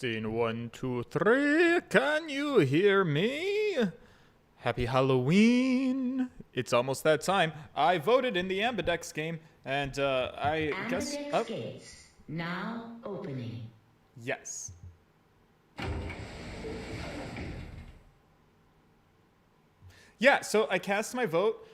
Testing 1, 2, 3. Can you hear me? Happy Halloween. It's almost that time. I voted in the Ambidex game, and I guess. Ambidex gates now opening. Yes. Yeah, so I cast my vote.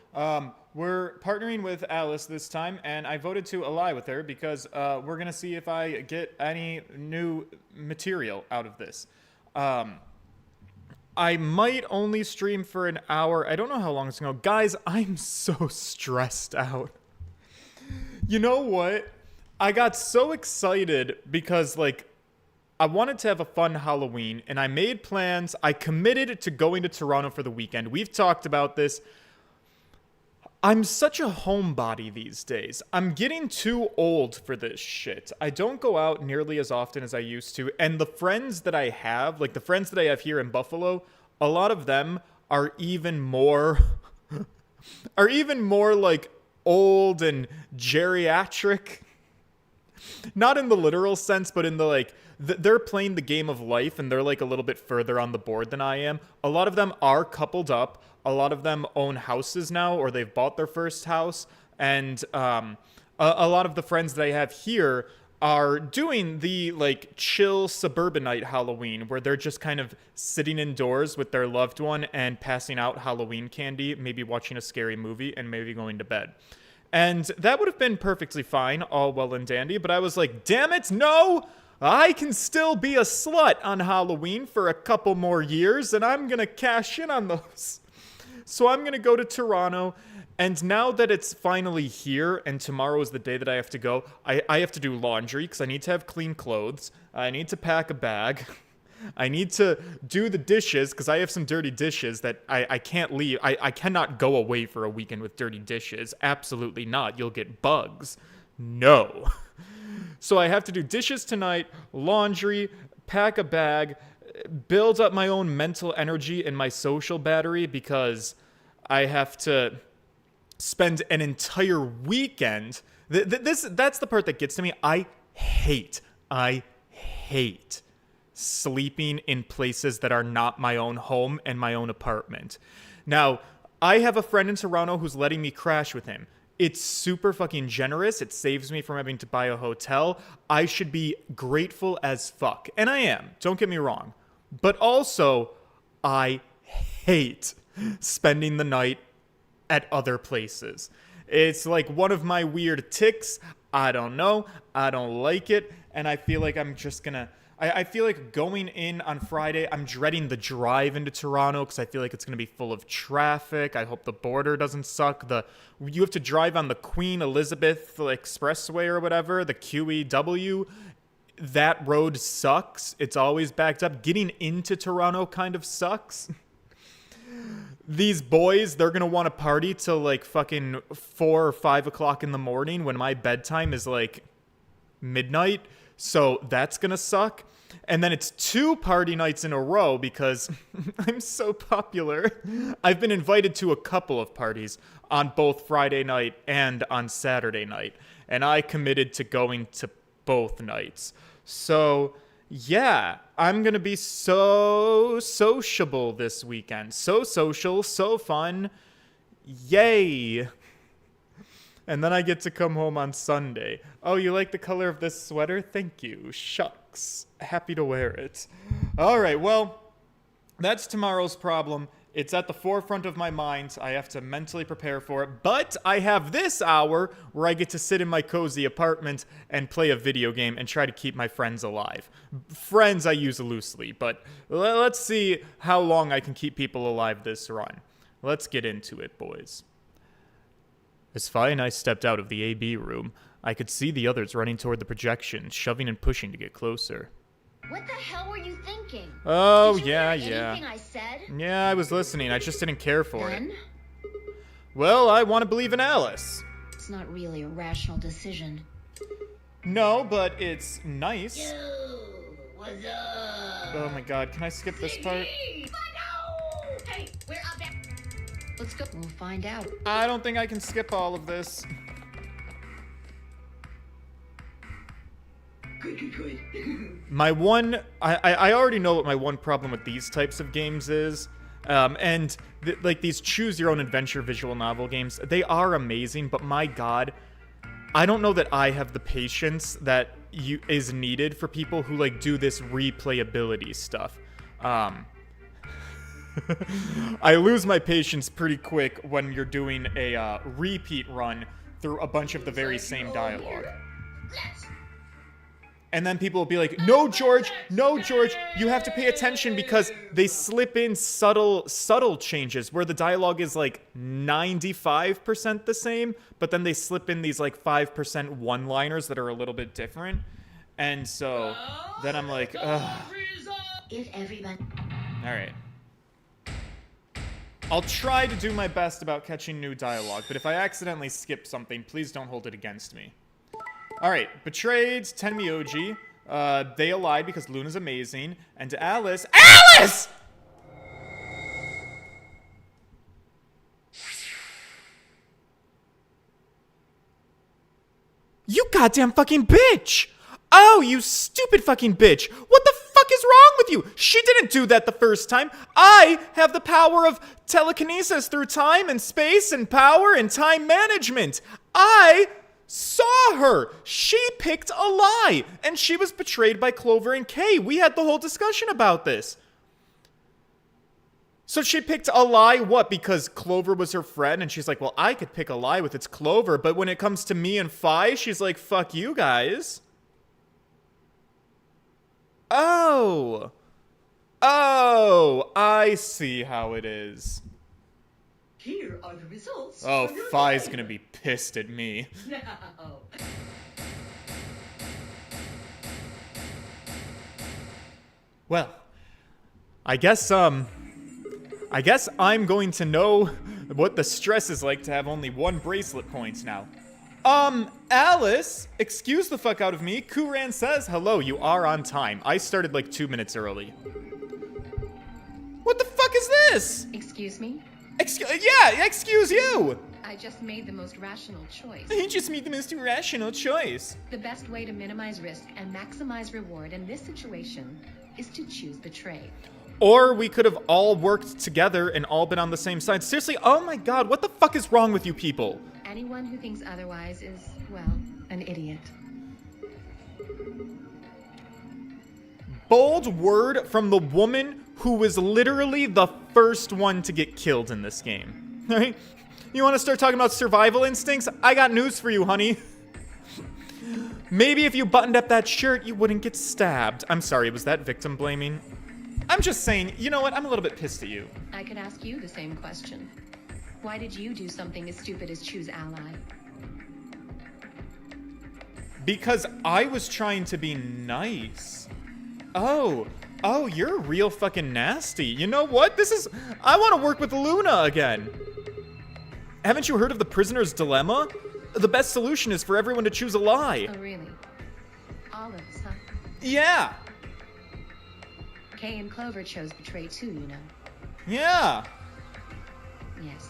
We're partnering with Alice this time, and I voted to ally with her because we're going to see if I get any new material out of this. I might only stream for an hour. I don't know how long it's going to go. Guys, I'm so stressed out. You know what? I got so excited because, like, I wanted to have a fun Halloween, and I made plans. I committed to going to Toronto for the weekend. We've talked about this. I'm such a homebody these days. I'm getting too old for this shit. I don't go out nearly as often as I used to, and the friends that I have, like the friends that I have here in Buffalo, a lot of them are even more, like old and geriatric. Not in the literal sense, but in the like, they're playing the game of life and they're like a little bit further on the board than I am. A lot of them are coupled up. A lot of them own houses now, or they've bought their first house. And a lot of the friends that I have here are doing the like chill suburbanite Halloween, where they're just kind of sitting indoors with their loved one and passing out Halloween candy, maybe watching a scary movie, and maybe going to bed. And that would have been perfectly fine, all well and dandy, but I was like, damn it, no! I can still be a slut on Halloween for a couple more years, and I'm gonna cash in on those. So I'm gonna go to Toronto, and now that it's finally here, and tomorrow is the day that I have to go, I have to do laundry, because I need to have clean clothes, I need to pack a bag, I need to do the dishes, because I have some dirty dishes that I can't leave. I cannot go away for a weekend with dirty dishes. Absolutely not. You'll get bugs. No. So I have to do dishes tonight, laundry, pack a bag, build up my own mental energy and my social battery, because I have to spend an entire weekend. That's the part that gets to me. I hate sleeping in places that are not my own home and my own apartment. Now, I have a friend in Toronto who's letting me crash with him. It's super fucking generous. It saves me from having to buy a hotel. I should be grateful as fuck. And I am. Don't get me wrong. But also, I hate spending the night at other places. It's like one of my weird tics. I don't know. I don't like it. And I feel like I'm just gonna... I feel like going in on Friday, I'm dreading the drive into Toronto because I feel like it's going to be full of traffic. I hope the border doesn't suck. You have to drive on the Queen Elizabeth Expressway or whatever, the QEW. That road sucks. It's always backed up. Getting into Toronto kind of sucks. These boys, they're going to want to party till like fucking 4 or 5 o'clock in the morning when my bedtime is like midnight. So that's going to suck. And then it's 2 party nights in a row because I'm so popular. I've been invited to a couple of parties on both Friday night and on Saturday night. And I committed to going to both nights. So, yeah, I'm going to be so sociable this weekend. So social, so fun. Yay. And then I get to come home on Sunday. Oh, you like the color of this sweater? Thank you. Shucks. Happy to wear it. All right, well, that's tomorrow's problem. It's at the forefront of my mind. I have to mentally prepare for it. But I have this hour where I get to sit in my cozy apartment and play a video game and try to keep my friends alive. Friends I use loosely, but let's see how long I can keep people alive this run. Let's get into it, boys. As Fi and I stepped out of the AB room, I could see the others running toward the projection, shoving and pushing to get closer. What the hell were you thinking? Oh, Did you yeah. hear anything I said? Yeah, I was listening. I just didn't care for Then? it. Well, I want to believe in Alice. It's not really a rational decision. No, but it's nice. Yo, what's up? Oh my god, can I skip this part? Hey, we're up there. Let's go. We'll find out. I don't think I can skip all of this. Good. My one, I already know what my one problem with these types of games is. And like these choose your own adventure visual novel games, they are amazing, but my God, I don't know that I have the patience that is needed for people who like do this replayability stuff. I lose my patience pretty quick when you're doing a repeat run through a bunch of the very same dialogue. And then people will be like, no, George, you have to pay attention because they slip in subtle changes where the dialogue is like 95% the same, but then they slip in these like 5% one-liners that are a little bit different. And so then I'm like, ugh. If everybody... All right. I'll try to do my best about catching new dialogue, but if I accidentally skip something, please don't hold it against me. Alright, Betrayed, Tenmyoji, they allied because Luna's amazing, and to Alice... ALICE! You goddamn fucking bitch! Oh, you stupid fucking bitch! What the fuck is wrong with you? She didn't do that the first time. I have the power of telekinesis through time and space and power and time management. I saw her. She picked a lie, and she was betrayed by Clover and Kay. We had the whole discussion about this. So she picked a lie, what? Because Clover was her friend, and she's like, well, I could pick a lie with it's Clover, but when it comes to me and Fi, she's like, fuck you guys. Oh, I see how it is. Here are the results. Oh, Fi's gonna be pissed at me. No. Well, I guess I'm going to know what the stress is like to have only one bracelet point now. Alice, excuse the fuck out of me. Kuran says, hello, you are on time. I started like 2 minutes early. What the fuck is this? Excuse me? Excuse you. I just made the most rational choice. You just made the most irrational choice. The best way to minimize risk and maximize reward in this situation is to choose betray. Or we could have all worked together and all been on the same side. Seriously, oh my God, what the fuck is wrong with you people? Anyone who thinks otherwise is, well, an idiot. Bold word from the woman who was literally the first one to get killed in this game. All right? You want to start talking about survival instincts? I got news for you, honey. Maybe if you buttoned up that shirt, you wouldn't get stabbed. I'm sorry, was that victim blaming? I'm just saying, you know what? I'm a little bit pissed at you. I could ask you the same question. Why did you do something as stupid as choose ally? Because I was trying to be nice. Oh, you're real fucking nasty. You know what? I want to work with Luna again. Haven't you heard of the prisoner's dilemma? The best solution is for everyone to choose a lie. Oh, really? All of us, huh? Yeah. Kay and Clover chose betray too, you know. Yeah. Yes.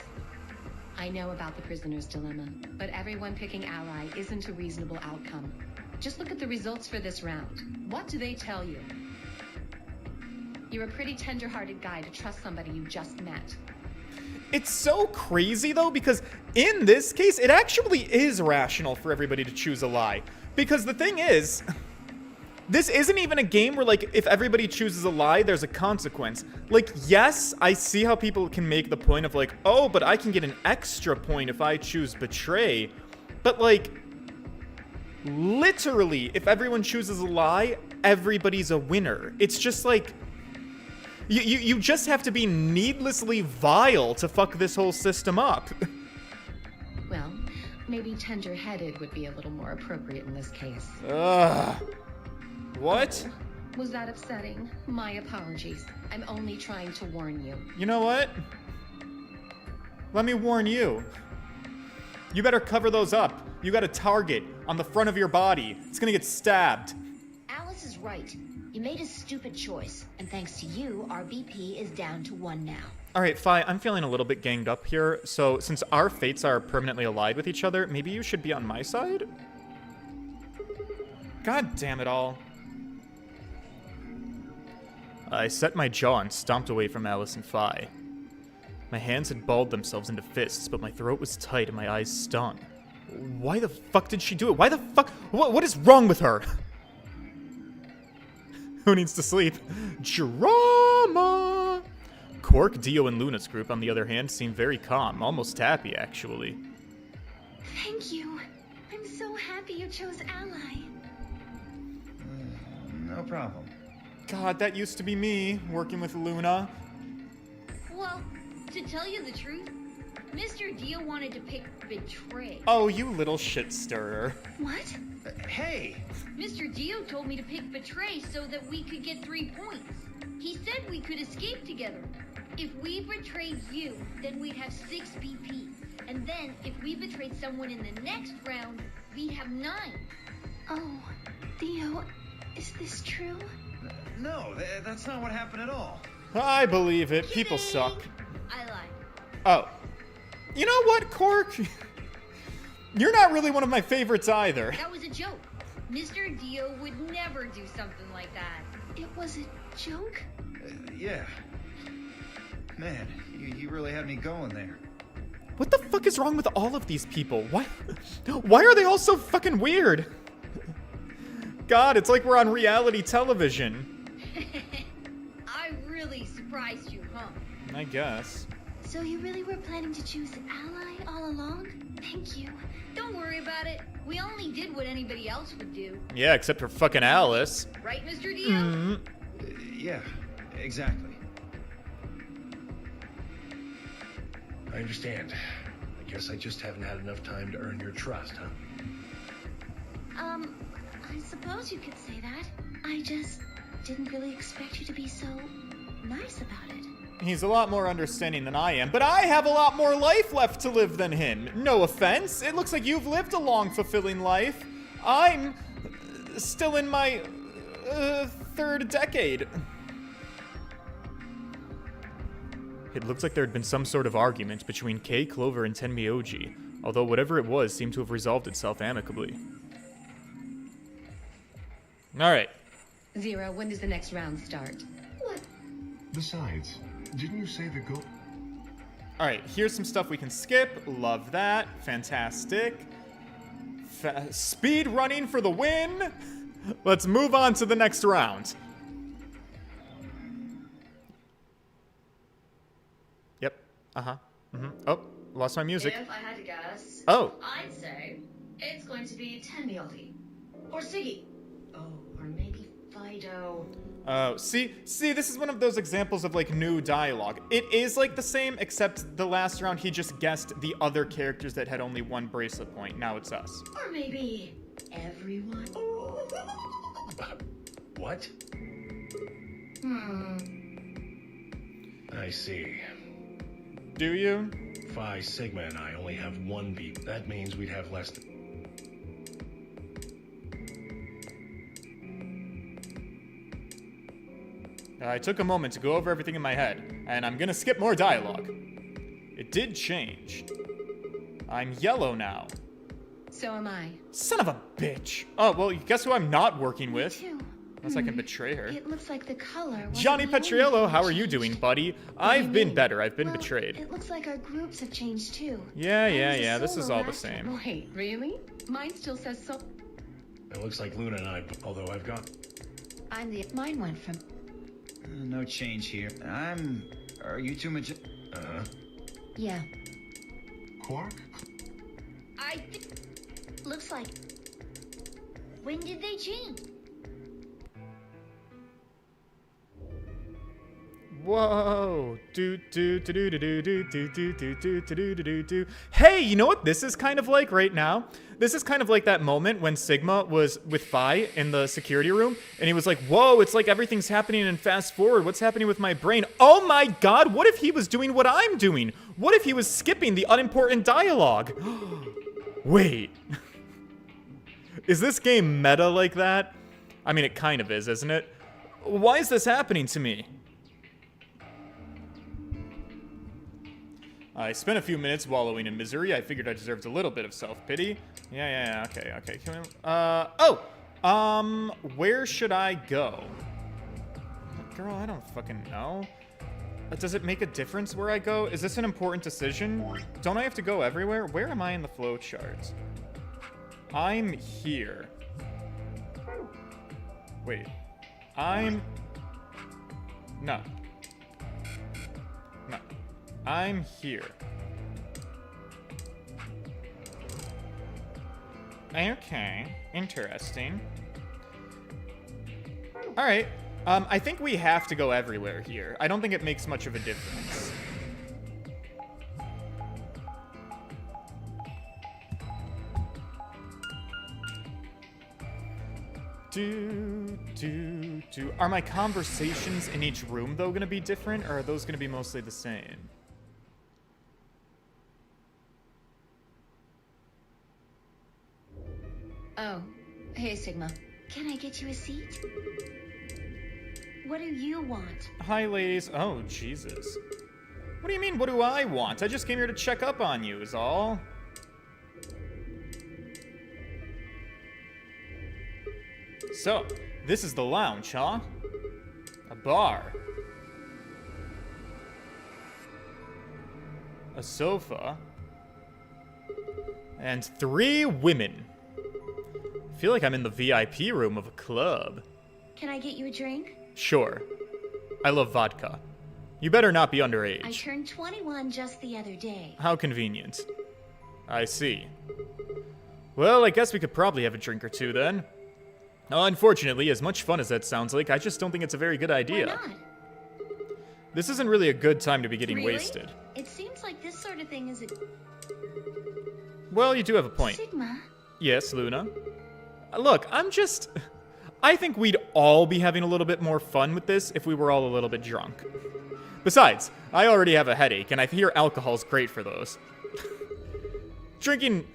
I know about the prisoner's dilemma, but everyone picking ally isn't a reasonable outcome. Just look at the results for this round. What do they tell you? You're a pretty tender-hearted guy to trust somebody you just met. It's so crazy, though, because in this case, it actually is rational for everybody to choose a lie. Because the thing is, this isn't even a game where, like, if everybody chooses a lie, there's a consequence. Like, yes, I see how people can make the point of, like, oh, but I can get an extra point if I choose betray. But, like, literally, if everyone chooses a lie, everybody's a winner. It's just, like, you just have to be needlessly vile to fuck this whole system up. Well, maybe tender-headed would be a little more appropriate in this case. Ugh. What? Was that upsetting? My apologies. I'm only trying to warn you. You know what? Let me warn you. You better cover those up. You got a target on the front of your body. It's gonna get stabbed. Alice is right. You made a stupid choice, and thanks to you, our BP is down to 1 now. All right, Fi, I'm feeling a little bit ganged up here. So since our fates are permanently allied with each other, maybe you should be on my side? God damn it all. I set my jaw and stomped away from Alice and Phi. My hands had balled themselves into fists, but my throat was tight and my eyes stung. Why the fuck did she do it? Why the fuck? What is wrong with her? Who needs to sleep? Drama! Quark, Dio, and Luna's group, on the other hand, seemed very calm, almost happy, actually. Thank you. I'm so happy you chose Ally. No problem. God, that used to be me, working with Luna. Well, to tell you the truth, Mr. Dio wanted to pick Betray. Oh, you little shit stirrer. What? Hey! Mr. Dio told me to pick Betray so that we could get 3 points. He said we could escape together. If we betrayed you, then we'd have 6 BP. And then, if we betrayed someone in the next round, we'd have 9. Oh, Theo, is this true? No, that's not what happened at all. I believe it. People suck. I lied. Oh. You know what, Quark? You're not really one of my favorites either. That was a joke. Mr. Dio would never do something like that. It was a joke? Yeah. Man, you really had me going there. What the fuck is wrong with all of these people? Why are they all so fucking weird? God, it's like we're on reality television. I really surprised you, huh? I guess. So you really were planning to choose Ally all along? Thank you. Don't worry about it. We only did what anybody else would do. Yeah, except for fucking Alice. Right, Mr. Dio? Yeah, exactly. I understand. I guess I just haven't had enough time to earn your trust, huh? I suppose you could say that. I just didn't really expect you to be so nice about it. He's a lot more understanding than I am, but I have a lot more life left to live than him. No offense. It looks like you've lived a long, fulfilling life. I'm still in my 3rd decade. It looked like there had been some sort of argument between Kay, Clover, and Tenmyoji, although whatever it was seemed to have resolved itself amicably. Alright. Zero, when does the next round start? Besides, didn't you say the goal? Alright, here's some stuff we can skip. Love that. Fantastic. Speed running for the win. Let's move on to the next round. Yep. Uh-huh. Oh, lost my music. If I had to guess, Oh. I'd say it's going to be Tenmyoji. Or Siggy. Oh, or maybe Fido. Oh, see, this is one of those examples of, like, new dialogue. It is, like, the same, except the last round he just guessed the other characters that had only 1 bracelet point. Now it's us. Or maybe everyone. What? I see. Do you? Phi, Sigma, and I only have 1 beep. That means we'd have less than... I took a moment to go over everything in my head, and I'm gonna skip more dialogue. It did change. I'm yellow now. So am I. Son of a bitch. Oh, well, guess who I'm not working with? Too. Unless I can betray her. It looks like the color. wasn't Johnny the only Petriello, thing how that are you changed. doing, buddy? What do you I've been mean? better. I've been Well, betrayed. It looks like our groups have changed too. Yeah, I was a this is solo all the last same. time. Wait, really? Mine still says so. It looks like Luna and I, although I've got... Mine went from. No change here. Are you two Uh-huh. Yeah. Quark? Looks like. When did they change? Whoa. Hey, you know what this is kind of like right now? This is kind of like that moment when Sigma was with Phi in the security room, and he was like, whoa, it's like everything's happening in fast forward. What's happening with my brain? Oh my god, what if he was doing what I'm doing? What if he was skipping the unimportant dialogue? Wait. Is this game meta like that? I mean, it kind of is, isn't it? Why is this happening to me? I spent a few minutes wallowing in misery. I figured I deserved a little bit of self-pity. Yeah, okay. Can we, where should I go? Girl, I don't fucking know. Does it make a difference where I go? Is this an important decision? Don't I have to go everywhere? Where am I in the flow chart? I'm here. Wait. No. No. I'm here. Okay. Interesting. Alright. I think we have to go everywhere here. I don't think it makes much of a difference. Are my conversations in each room, though, going to be different, or are those going to be mostly the same? Oh, hey, Sigma. Can I get you a seat? What do you want? Hi, ladies. Oh, Jesus. What do you mean, what do I want? I just came here to check up on you, is all. So, this is the lounge, huh? A bar. A sofa. And 3 women. I feel like I'm in the VIP room of a club. Can I get you a drink? Sure. I love vodka. You better not be underage. I turned 21 just the other day. How convenient. I see. Well, I guess we could probably have a drink or two then. Unfortunately, as much fun as that sounds like, I just don't think it's a very good idea. Why not? This isn't really a good time to be getting Really? wasted. It seems like this sort of thing is a... Well, you do have a point. Sigma. Yes, Luna? Look, I think we'd all be having a little bit more fun with this if we were all a little bit drunk. Besides, I already have a headache, and I hear alcohol's great for those. Drinking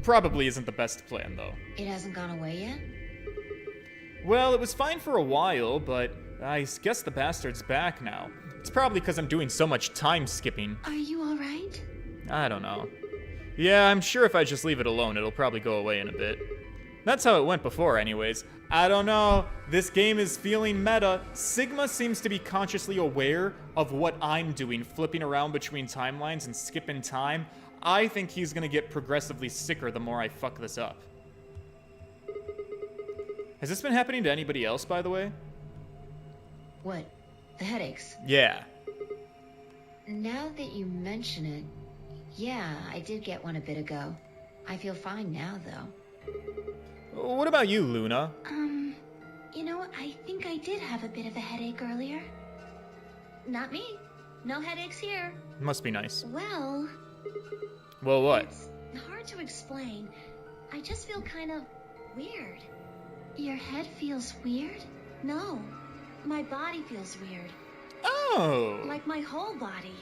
probably isn't the best plan, though. It hasn't gone away yet? Well, it was fine for a while, but I guess the bastard's back now. It's probably because I'm doing so much time skipping. Are you alright? I don't know. Yeah, I'm sure if I just leave it alone, it'll probably go away in a bit. That's how it went before, anyways. I don't know. This game is feeling meta. Sigma seems to be consciously aware of what I'm doing, flipping around between timelines and skipping time. I think he's gonna get progressively sicker the more I fuck this up. Has this been happening to anybody else, by the way? What? The headaches? Yeah. Now that you mention it, yeah, I did get one a bit ago. I feel fine now, though. What about you, Luna? You know, I think I did have a bit of a headache earlier. Not me. No headaches here. Must be nice. Well, Well, what? it's hard to explain. I just feel kind of weird. Your head feels weird? No, my body feels weird. Oh! Like my whole body.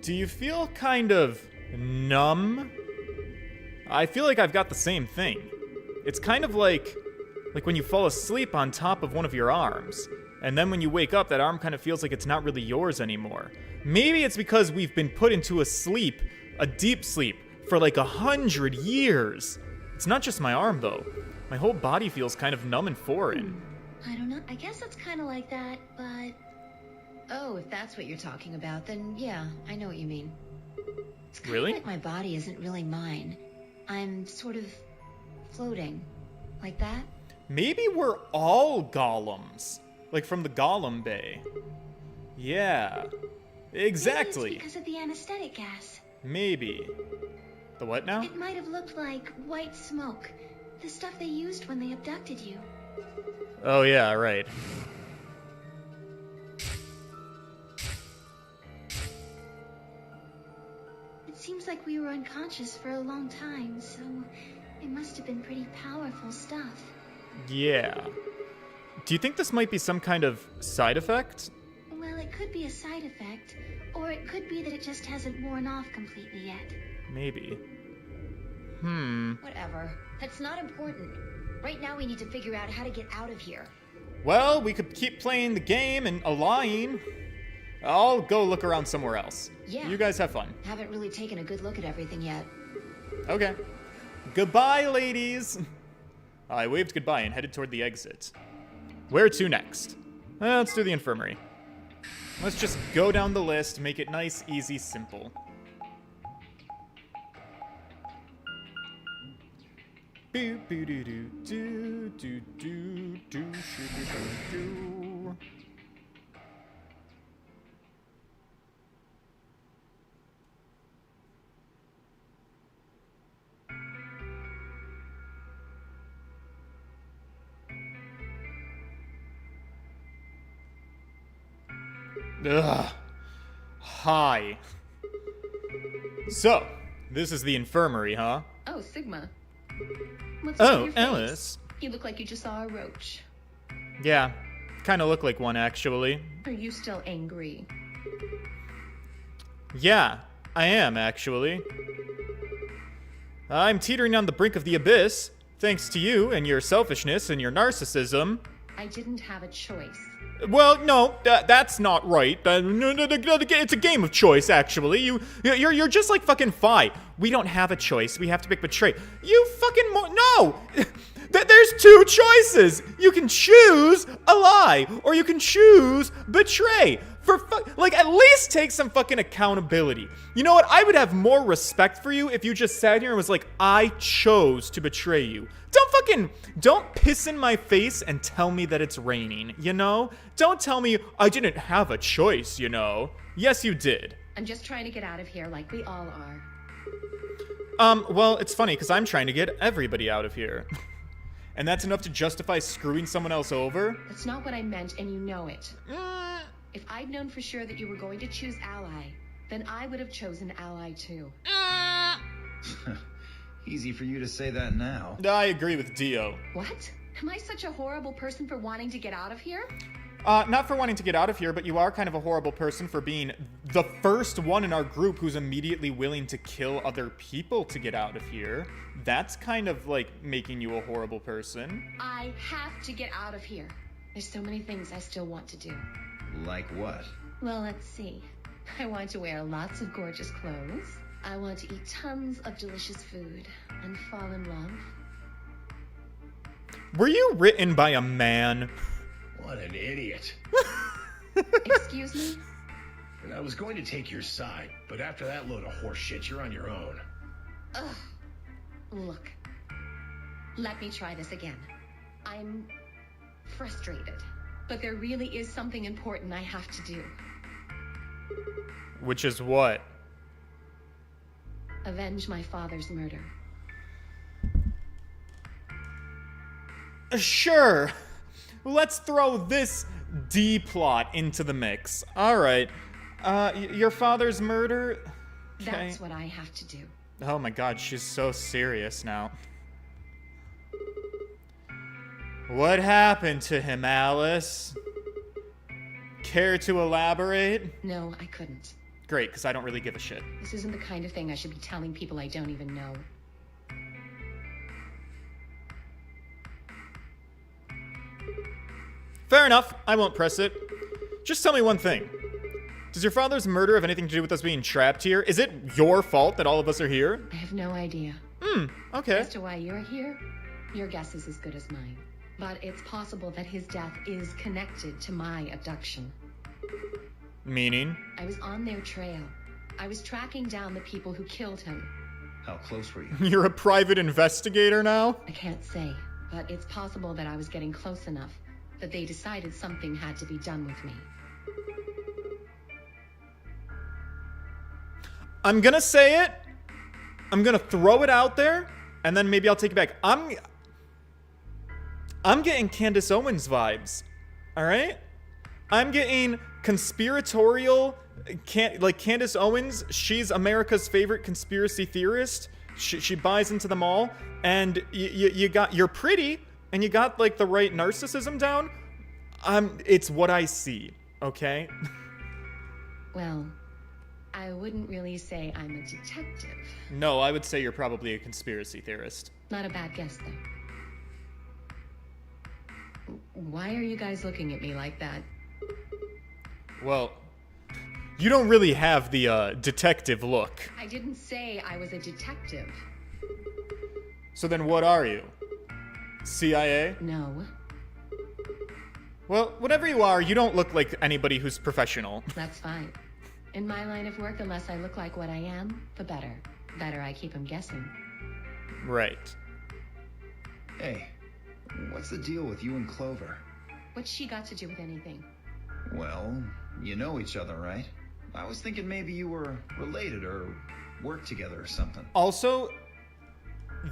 Do you feel kind of numb? I feel like I've got the same thing. It's kind of like when you fall asleep on top of one of your arms, and then when you wake up, that arm kind of feels like it's not really yours anymore. Maybe it's because we've been put into a deep sleep, for like 100 years. It's not just my arm, though. My whole body feels kind of numb and foreign. I don't know. I guess it's kind of like that, but... Oh, if that's what you're talking about, then yeah, I know what you mean. It's kind Really? of like my body isn't really mine. I'm sort of floating. Like that? Maybe we're all golems. Like from the Golem Bay. Yeah. Exactly. Maybe it's because of the anesthetic gas. Maybe. The what now? It might have looked like white smoke. The stuff they used when they abducted you. Oh yeah, right. It seems like we were unconscious for a long time, so it must have been pretty powerful stuff. Yeah. Do you think this might be some kind of side effect? Well, it could be a side effect, or it could be that it just hasn't worn off completely yet. Maybe. Whatever. That's not important. Right now we need to figure out how to get out of here. Well, we could keep playing the game and lying. I'll go look around somewhere else. Yeah. You guys have fun. Haven't really taken a good look at everything yet. Okay. Goodbye, ladies. I waved goodbye and headed toward the exit. Where to next? Let's do the infirmary. Let's just go down the list, make it nice, easy, simple. Boo boo doo doo doo doo doo doo doo doo. Ugh. Hi. So, this is the infirmary, huh? Oh, Sigma. What's wrong with Oh, your face? Alice. You look like you just saw a roach. Yeah, kind of look like one, actually. Are you still angry? Yeah, I am, actually. I'm teetering on the brink of the abyss, thanks to you and your selfishness and your narcissism. I didn't have a choice. Well, no, that's not right. It's a game of choice, actually. You're just like fucking Fi. We don't have a choice. We have to pick betray. You fucking no. There's two choices. You can choose a lie, or you can choose betray. At least take some fucking accountability. You know what? I would have more respect for you if you just sat here and was like, I chose to betray you. Don't piss in my face and tell me that it's raining, you know? Don't tell me I didn't have a choice, you know? Yes, you did. I'm just trying to get out of here like we all are. Well, it's funny, because I'm trying to get everybody out of here. And that's enough to justify screwing someone else over? That's not what I meant, and you know it. If I'd known for sure that you were going to choose ally, then I would have chosen ally too. Easy for you to say that now. I agree with Dio. What? Am I such a horrible person for wanting to get out of here? Not for wanting to get out of here, but you are kind of a horrible person for being the first one in our group who's immediately willing to kill other people to get out of here. That's kind of like making you a horrible person. I have to get out of here. There's so many things I still want to do. Like what? Well, let's see. I want to wear lots of gorgeous clothes. I want to eat tons of delicious food and fall in love. Were you written by a man? What an idiot. Excuse me? And I was going to take your side, but after that load of horse shit, you're on your own. Ugh. Look. Let me try this again. I'm frustrated, but there really is something important I have to do. Which is what? Avenge my father's murder. Sure. Let's throw this D plot into the mix. All right. Your father's murder? Okay. That's what I have to do. Oh my god, she's so serious now. What happened to him, Alice? Care to elaborate? No, I couldn't. Great, because I don't really give a shit. This isn't the kind of thing I should be telling people I don't even know. Fair enough. I won't press it. Just tell me one thing. Does your father's murder have anything to do with us being trapped here? Is it your fault that all of us are here? I have no idea. Okay. As to why you're here, your guess is as good as mine. But it's possible that his death is connected to my abduction. Meaning? I was on their trail. I was tracking down the people who killed him. How close were you? You're a private investigator now? I can't say, but it's possible that I was getting close enough that they decided something had to be done with me. I'm gonna say it. I'm gonna throw it out there, and then maybe I'll take it back. I'm getting Candace Owens vibes. All right? I'm getting conspiratorial, like Candace Owens. She's America's favorite conspiracy theorist. She buys into them all, and you're pretty, and you got like the right narcissism down. It's what I see. Okay. Well, I wouldn't really say I'm a detective. No, I would say you're probably a conspiracy theorist. Not a bad guess, though. Why are you guys looking at me like that? Well, you don't really have the detective look. I didn't say I was a detective. So then what are you? CIA? No. Well, whatever you are, you don't look like anybody who's professional. That's fine. In my line of work, the less I look like what I am, the better. Better I keep them guessing. Right. Hey, what's the deal with you and Clover? What's she got to do with anything? Well, you know each other, right? I was thinking maybe you were related or worked together or something. Also,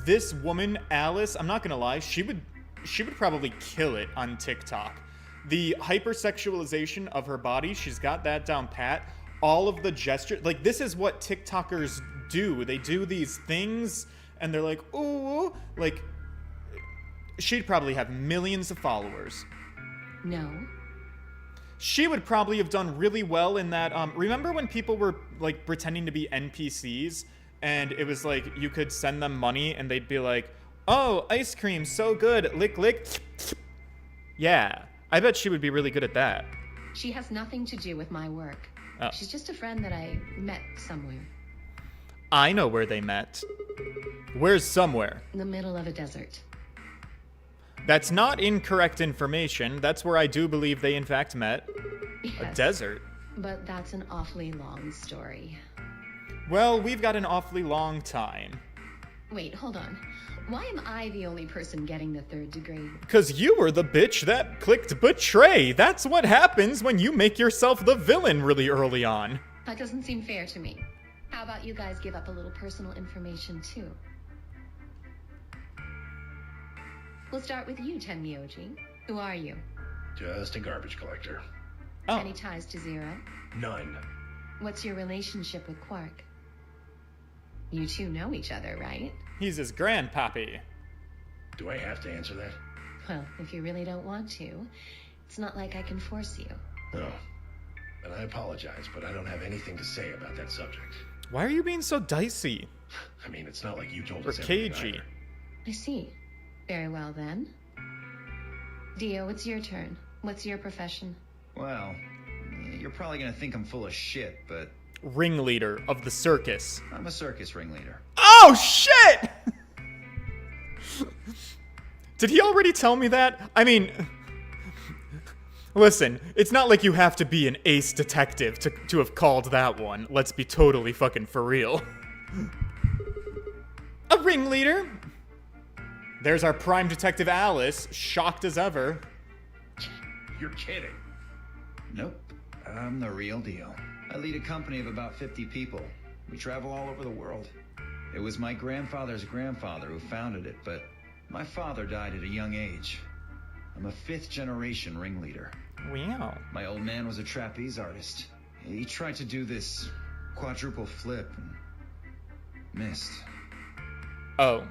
this woman, Alice, I'm not gonna lie, she would probably kill it on TikTok. The hypersexualization of her body, she's got that down pat. All of the gestures, like, this is what TikTokers do. They do these things, and they're like, ooh, like, she'd probably have millions of followers. No. She would probably have done really well in that, remember when people were, like, pretending to be NPCs, and it was like, you could send them money, and they'd be like, oh, ice cream, so good, lick, lick. Yeah, I bet she would be really good at that. She has nothing to do with my work. Oh. She's just a friend that I met somewhere. I know where they met. Where's somewhere? In the middle of a desert. That's not incorrect information. That's where I do believe they in fact met. A Yes, desert. but that's an awfully long story. Well, we've got an awfully long time. Wait, hold on. Why am I the only person getting the 3rd degree? 'Cause you were the bitch that clicked betray. That's what happens when you make yourself the villain really early on. That doesn't seem fair to me. How about you guys give up a little personal information too? We'll start with you, Tenmyoji. Who are you? Just a garbage collector. Oh, Any ties to Zero? None. What's your relationship with Quark? You two know each other, right? he's his grandpappy. Do I have to answer that? Well, if you really don't want to, it's not like I can force you. No. And I apologize, but I don't have anything to say about that subject. Why are you being so dicey? I mean, it's not like you told Or us everything cagey? either. I see. Very well then. Dio, it's your turn. What's your profession? Well, you're probably gonna think I'm full of shit, but Ringleader of the circus. I'm a circus ringleader. Oh, shit! Did he already tell me that? I mean, listen, it's not like you have to be an ace detective to have called that one. Let's be totally fucking for real. A ringleader? There's our prime detective Alice, shocked as ever. You're kidding. Nope, I'm the real deal. I lead a company of about 50 people. We travel all over the world. It was my grandfather's grandfather who founded it, but my father died at a young age. I'm a 5th generation ringleader. Wow. My old man was a trapeze artist. He tried to do this quadruple flip and missed. Oh.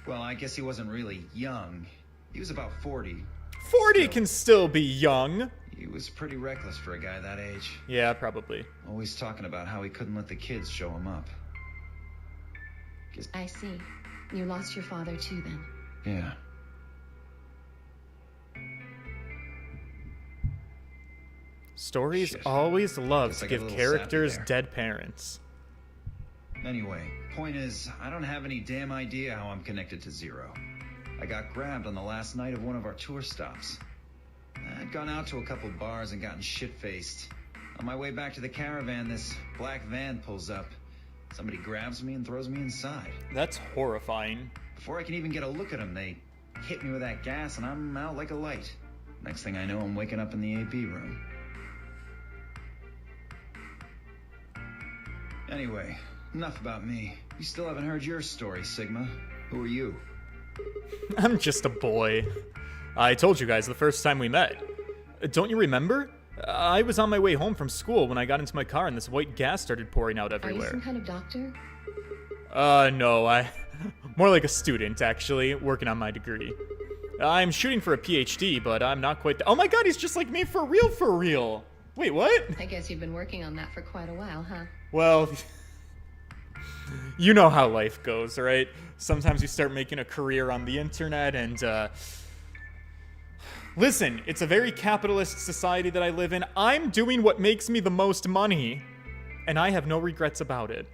Well, I guess he wasn't really young. He was about 40. 40 Still. can still be young. He was pretty reckless for a guy that age. Yeah, probably. Always talking about how he couldn't let the kids show him up. I see. You lost your father too then. Yeah. Stories Shit. always love Guess to I got a give little characters sappy there. dead parents. Anyway, point is, I don't have any damn idea how I'm connected to Zero. I got grabbed on the last night of one of our tour stops. I'd gone out to a couple bars and gotten shit-faced. On my way back to the caravan, this black van pulls up. Somebody grabs me and throws me inside. That's horrifying. Before I can even get a look at them, they hit me with that gas and I'm out like a light. Next thing I know, I'm waking up in the AB room. Anyway, enough about me. You still haven't heard your story, Sigma. Who are you? I'm just a boy. I told you guys the first time we met. Don't you remember? I was on my way home from school when I got into my car and this white gas started pouring out Are you everywhere. some kind of doctor? No, more like a student, actually, working on my degree. I'm shooting for a PhD, but I'm not quite oh my god, he's just like me for real, for real! Wait, what? I guess you've been working on that for quite a while, huh? Well, you know how life goes, right? Sometimes you start making a career on the internet and, listen, it's a very capitalist society that I live in. I'm doing what makes me the most money, and I have no regrets about it.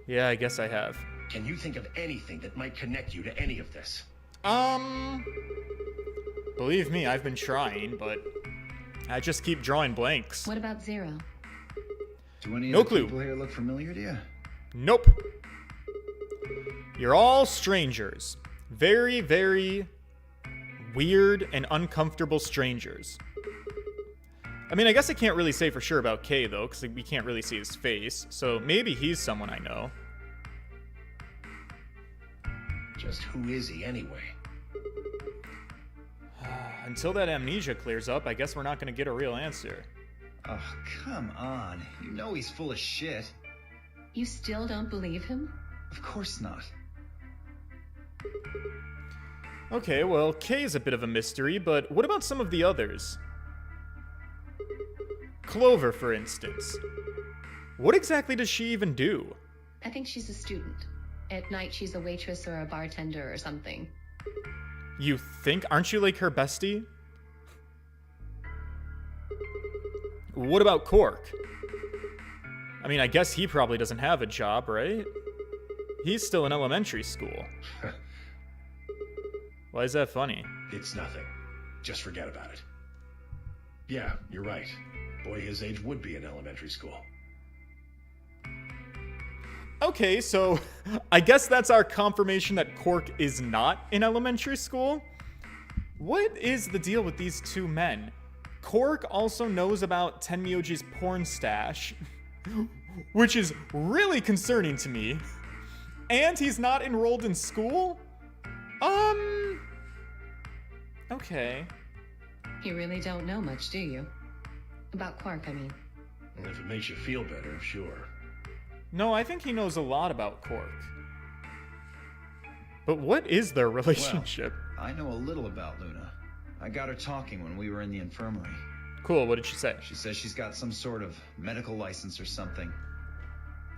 Yeah, I guess I have. Can you think of anything that might connect you to any of this? Believe me, I've been trying, but I just keep drawing blanks. What about Zero? Do any No of the clue. people here look familiar to you? Nope. You're all strangers. Very, very weird and uncomfortable strangers. I mean, I guess I can't really say for sure about Kay, though, because we can't really see his face. So maybe he's someone I know. Just who is he anyway? Until that amnesia clears up, I guess we're not going to get a real answer. Oh, come on. You know he's full of shit. You still don't believe him? Of course not. Okay, well, Kay is a bit of a mystery, but what about some of the others? Clover, for instance. What exactly does she even do? I think she's a student. At night, she's a waitress or a bartender or something. You think? Aren't you like her bestie? What about Cork? I mean, I guess he probably doesn't have a job, right? He's still in elementary school. Why is that funny? It's nothing. Just forget about it. Yeah, you're right. Boy his age would be in elementary school. Okay, so I guess that's our confirmation that Cork is not in elementary school. What is the deal with these two men? Cork also knows about Tenmyoji's porn stash, which is really concerning to me. And he's not enrolled in school? Okay. You really don't know much, do you? About Quark, I mean. And if it makes you feel better, sure. No, I think he knows a lot about Cork. But what is their relationship? Well, I know a little about Luna. I got her talking when we were in the infirmary. Cool, what did she say? She says she's got some sort of medical license or something.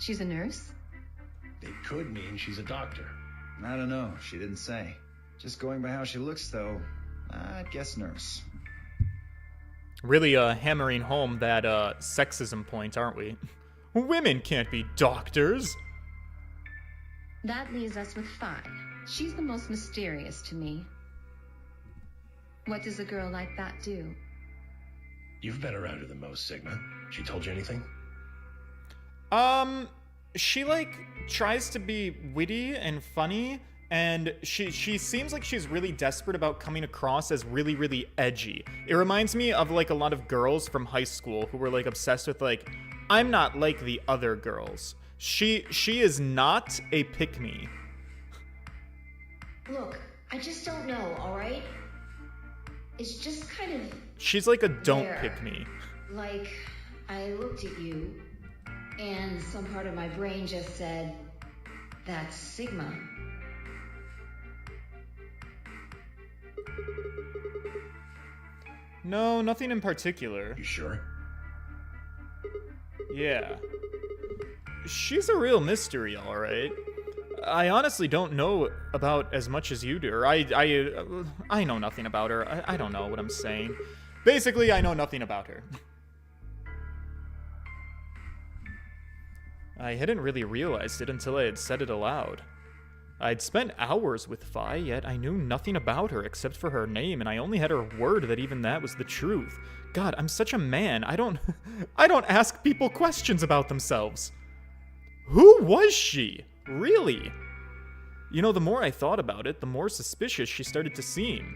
She's a nurse? It could mean she's a doctor. I don't know. She didn't say. Just going by how she looks, though, I'd guess nurse. Really hammering home that sexism point, aren't we? Women can't be doctors. That leaves us with Phi. She's the most mysterious to me. What does a girl like that do? You've been around her the most, Sigma. She told you anything? She tries to be witty and funny, and she seems like she's really desperate about coming across as really, really edgy. It reminds me of a lot of girls from high school who were obsessed with I'm not like the other girls. She is not a pick-me. Look, I just don't know, alright? It's just kind of... She's like a don't there. pick me. Like, I looked at you, and some part of my brain just said, that's Sigma. No, nothing in particular. You sure? Yeah. She's a real mystery, alright. I honestly don't know about as much as you do. Or I know nothing about her. I don't know what I'm saying. Basically, I know nothing about her. I hadn't really realized it until I had said it aloud. I'd spent hours with Phi, yet I knew nothing about her except for her name, and I only had her word that even that was the truth. God, I'm such a man. I don't ask people questions about themselves. Who was she? Really? You know, the more I thought about it, the more suspicious she started to seem.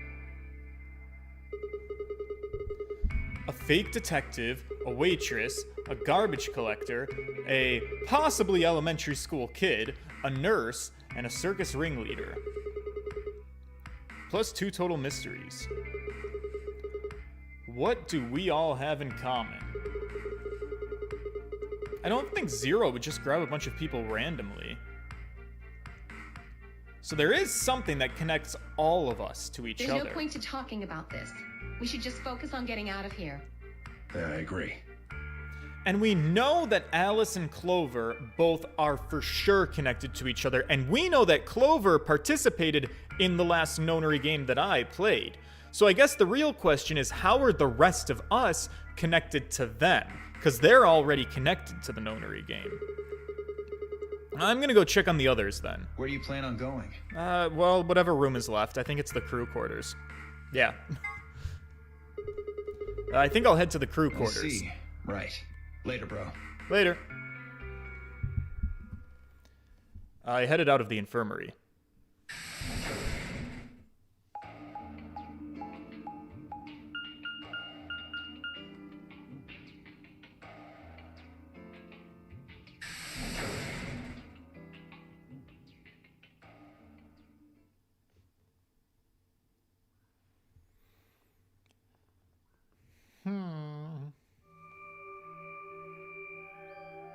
A fake detective, a waitress, a garbage collector, a possibly elementary school kid, a nurse, and a circus ringleader. Plus 2 total mysteries. What do we all have in common? I don't think Zero would just grab a bunch of people randomly. So there is something that connects all of us to each There's other. no point to talking about this. We should just focus on getting out of here. I agree. And we know that Alice and Clover both are for sure connected to each other, and we know that Clover participated in the last nonary game that I played. So I guess the real question is, how are the rest of us connected to them? Because they're already connected to the nonary game. I'm gonna go check on the others then. Where do you plan on going? Well, whatever room is left. I think it's the crew quarters. Yeah. I think I'll head to the crew I quarters. see. Right. Later, bro. Later. I headed out of the infirmary.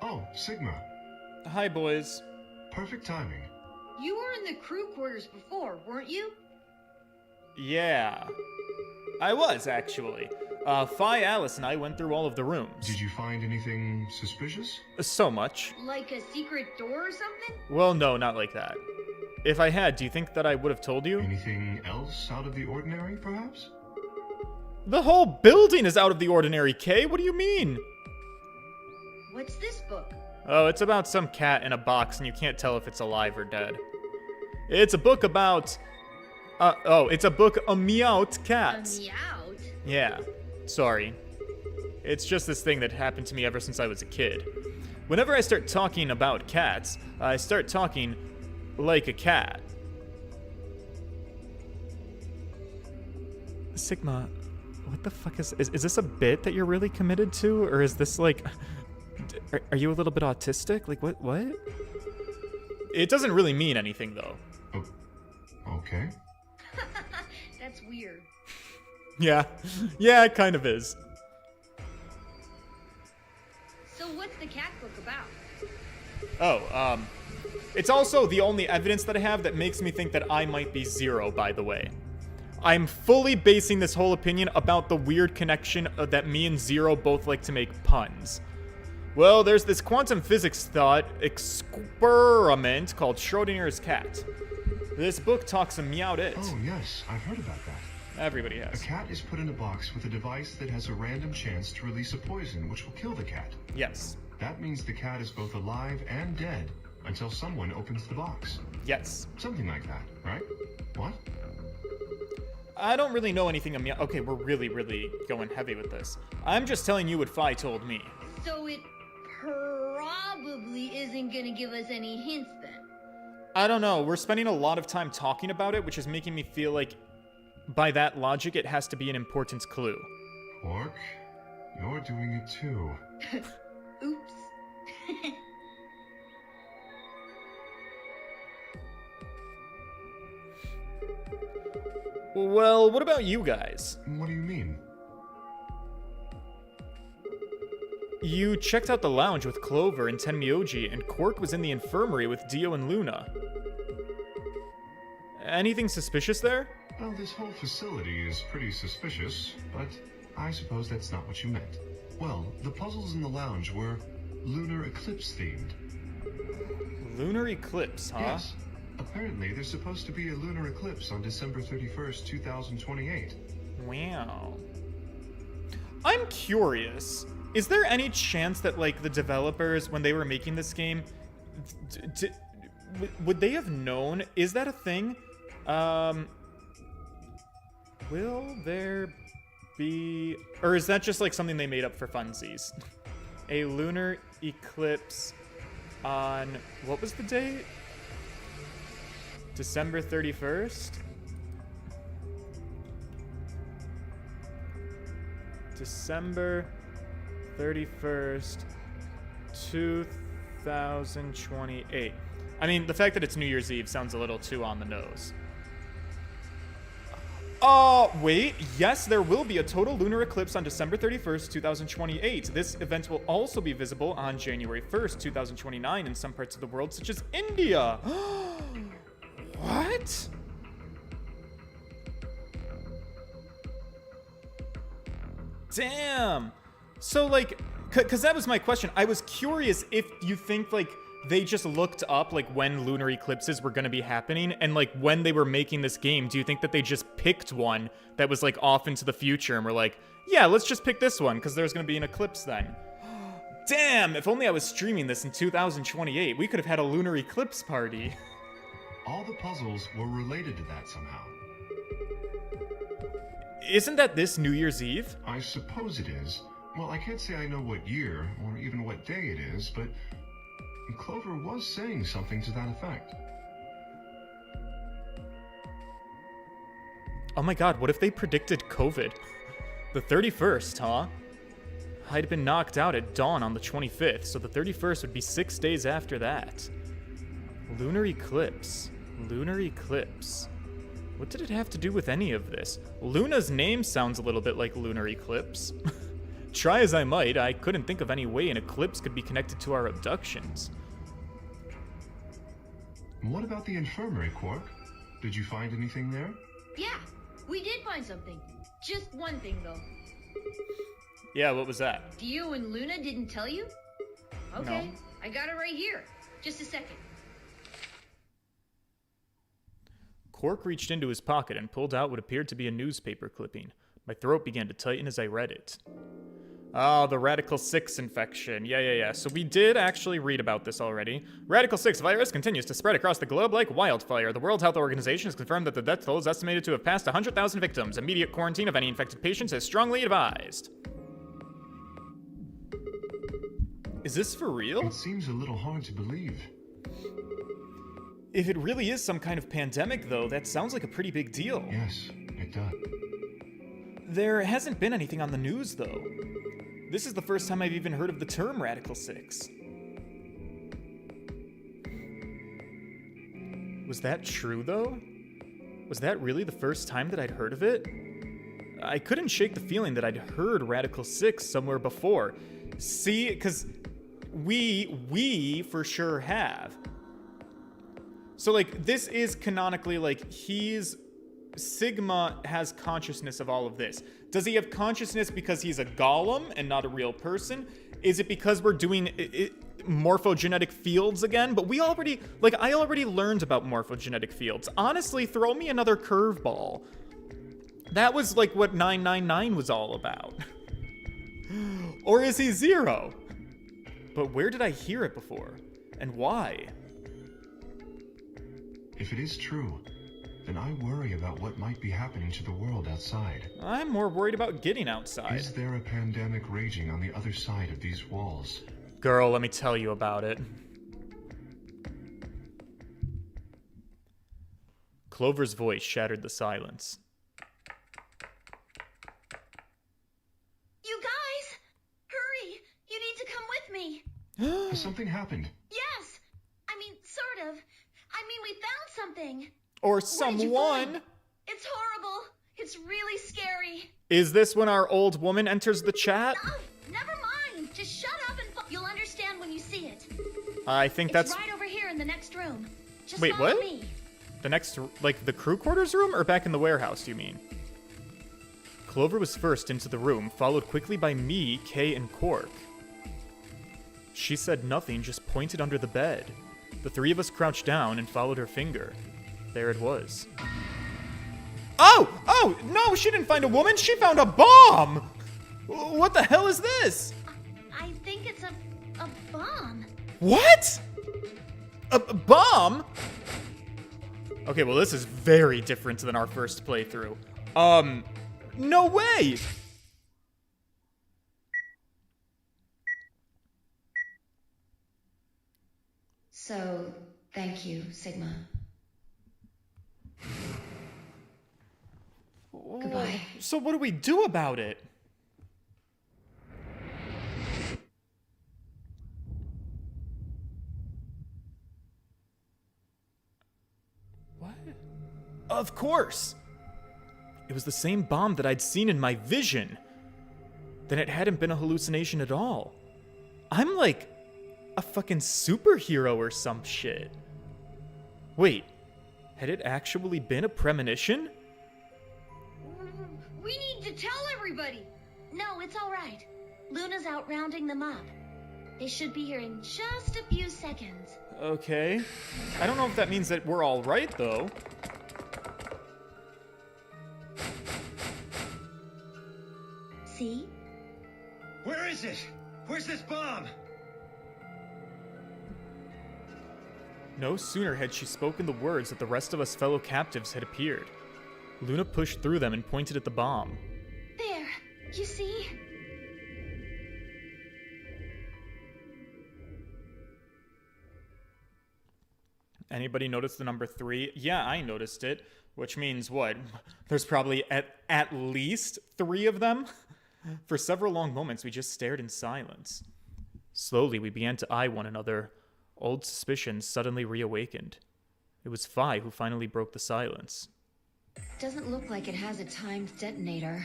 Oh, Sigma. Hi, boys. Perfect timing. You were in the crew quarters before, weren't you? Yeah. I was, actually. Phi, Alice, and I went through all of the rooms. Did you find anything suspicious? So much. Like a secret door or something? Well, no, not like that. If I had, do you think that I would have told you? Anything else out of the ordinary, perhaps? The whole building is out of the ordinary, Kay. What do you mean? What's this book? Oh, it's about some cat in a box, and you can't tell if it's alive or dead. It's a book about... it's a book of meowed cats. Meowed? Yeah, sorry. It's just this thing that happened to me ever since I was a kid. Whenever I start talking about cats, I start talking like a cat. Sigma, what the fuck is this a bit that you're really committed to? Or is this like... Are you a little bit autistic? Like, what? It doesn't really mean anything, though. Oh, okay. That's weird. Yeah. Yeah, it kind of is. So what's the cat book about? Oh, it's also the only evidence that I have that makes me think that I might be Zero, by the way. I'm fully basing this whole opinion about the weird connection that me and Zero both like to make puns. Well, there's this quantum physics thought experiment called Schrodinger's cat. This book talks about it. Oh, yes, I've heard about that. Everybody A has. cat is put in a box with a device that has a random chance to release a poison which will kill the cat. Yes. That means the cat is both alive and dead until someone opens the box. Yes. Something like that, right? What? I don't really know anything about... Okay, we're really going heavy with this. I'm just telling you what Phi told me. So it probably isn't gonna give us any hints then. I don't know. We're spending a lot of time talking about it, which is making me feel like, by that logic, it has to be an important clue. Quark, you're doing it too. Oops. Well, what about you guys? What do you mean? You checked out the lounge with Clover and Tenmyoji, and Quark was in the infirmary with Dio and Luna. Anything suspicious there? Well, this whole facility is pretty suspicious, but I suppose that's not what you meant. Well, the puzzles in the lounge were lunar eclipse themed. Lunar eclipse, huh? Yes. Apparently, there's supposed to be a lunar eclipse on December 31st, 2028. Wow. I'm curious. Is there any chance that, like, the developers, when they were making this game, would they have known? Is that a thing? Will there be... Or is that just, like, something they made up for funsies? A lunar eclipse on... What was the date? December 31st? December 31st, 2028. I mean, the fact that it's New Year's Eve sounds a little too on the nose. Wait. Yes, there will be a total lunar eclipse on December 31st, 2028. This event will also be visible on January 1st, 2029 in some parts of the world, such as India. What? Damn. So, like, because that was my question. I was curious if you think, like, they just looked up, like, when lunar eclipses were going to be happening, and, like, when they were making this game, do you think that they just picked one that was, like, off into the future and were like, yeah, let's just pick this one because there's going to be an eclipse then? Damn, if only I was streaming this in 2028, we could have had a lunar eclipse party. All the puzzles were related to that somehow. Isn't that this New Year's Eve? I suppose it is. Well, I can't say I know what year or even what day it is, but Clover was saying something to that effect. Oh my god, what if they predicted COVID? The 31st, huh? I'd been knocked out at dawn on the 25th, so the 31st would be 6 days after that. Lunar eclipse. Lunar eclipse. What did it have to do with any of this? Luna's name sounds a little bit like lunar eclipse. Try as I might, I couldn't think of any way an eclipse could be connected to our abductions. What about the infirmary, Quark? Did you find anything there? Yeah, we did find something. Just one thing, though. Yeah, what was that? Dio and Luna didn't tell you? Okay, No. I got it right here. Just a second. Quark reached into his pocket and pulled out what appeared to be a newspaper clipping. My throat began to tighten as I read it. Oh, the Radical 6 infection. Yeah. So we did actually read about this already. Radical 6 virus continues to spread across the globe like wildfire. The World Health Organization has confirmed that the death toll is estimated to have passed 100,000 victims. Immediate quarantine of any infected patients is strongly advised. Is this for real? It seems a little hard to believe. If it really is some kind of pandemic, though, that sounds like a pretty big deal. Yes, it does. There hasn't been anything on the news, though. This is the first time I've even heard of the term Radical 6. Was that true, though? Was that really the first time that I'd heard of it? I couldn't shake the feeling that I'd heard Radical 6 somewhere before. See, because we for sure have. So, like, this is canonically, like, Sigma has consciousness of all of this. Does he have consciousness because he's a golem and not a real person? Is it because we're doing morphogenetic fields again? But I already learned about morphogenetic fields. Honestly, throw me another curveball. That was like what 999 was all about. Or is he Zero? But where did I hear it before? And why? If it is true, then I worry about what might be happening to the world outside. I'm more worried about getting outside. Is there a pandemic raging on the other side of these walls? Girl, let me tell you about it. Clover's voice shattered the silence. You guys! Hurry! You need to come with me! Has something happened? Yes! I mean, sort of. We found something. Or What did you someone. find? It's horrible. It's really scary. Is this when our old woman enters the chat? No, never mind. Just shut up and you'll understand when you see it. I think that's... It's right over here in the next room. Just Wait, follow what? me. The next, like, the crew quarters room, or back in the warehouse, do you mean? Clover was first into the room, followed quickly by me, Kay, and Quark. She said nothing, just pointed under the bed. The three of us crouched down and followed her finger. There it was. Oh, no, she didn't find a woman, she found a bomb! What the hell is this? I think it's a bomb. What? A bomb? Okay, well, this is very different than our first playthrough. No way! So, thank you, Sigma. Goodbye. So what do we do about it? What? Of course! It was the same bomb that I'd seen in my vision. Then it hadn't been a hallucination at all. I'm like a fucking superhero or some shit. Wait, had it actually been a premonition? We need to tell everybody. No, it's all right. Luna's out rounding them up. They should be here in just a few seconds. Okay. I don't know if that means that we're all right, though. See? Where is it? Where's this bomb? No sooner had she spoken the words that the rest of us fellow captives had appeared. Luna pushed through them and pointed at the bomb. There, you see? Anybody notice the number 3? Yeah, I noticed it. Which means what? There's probably at least 3 of them? For several long moments, we just stared in silence. Slowly, we began to eye one another. Old suspicions suddenly reawakened. It was Phi who finally broke the silence. Doesn't look like it has a timed detonator.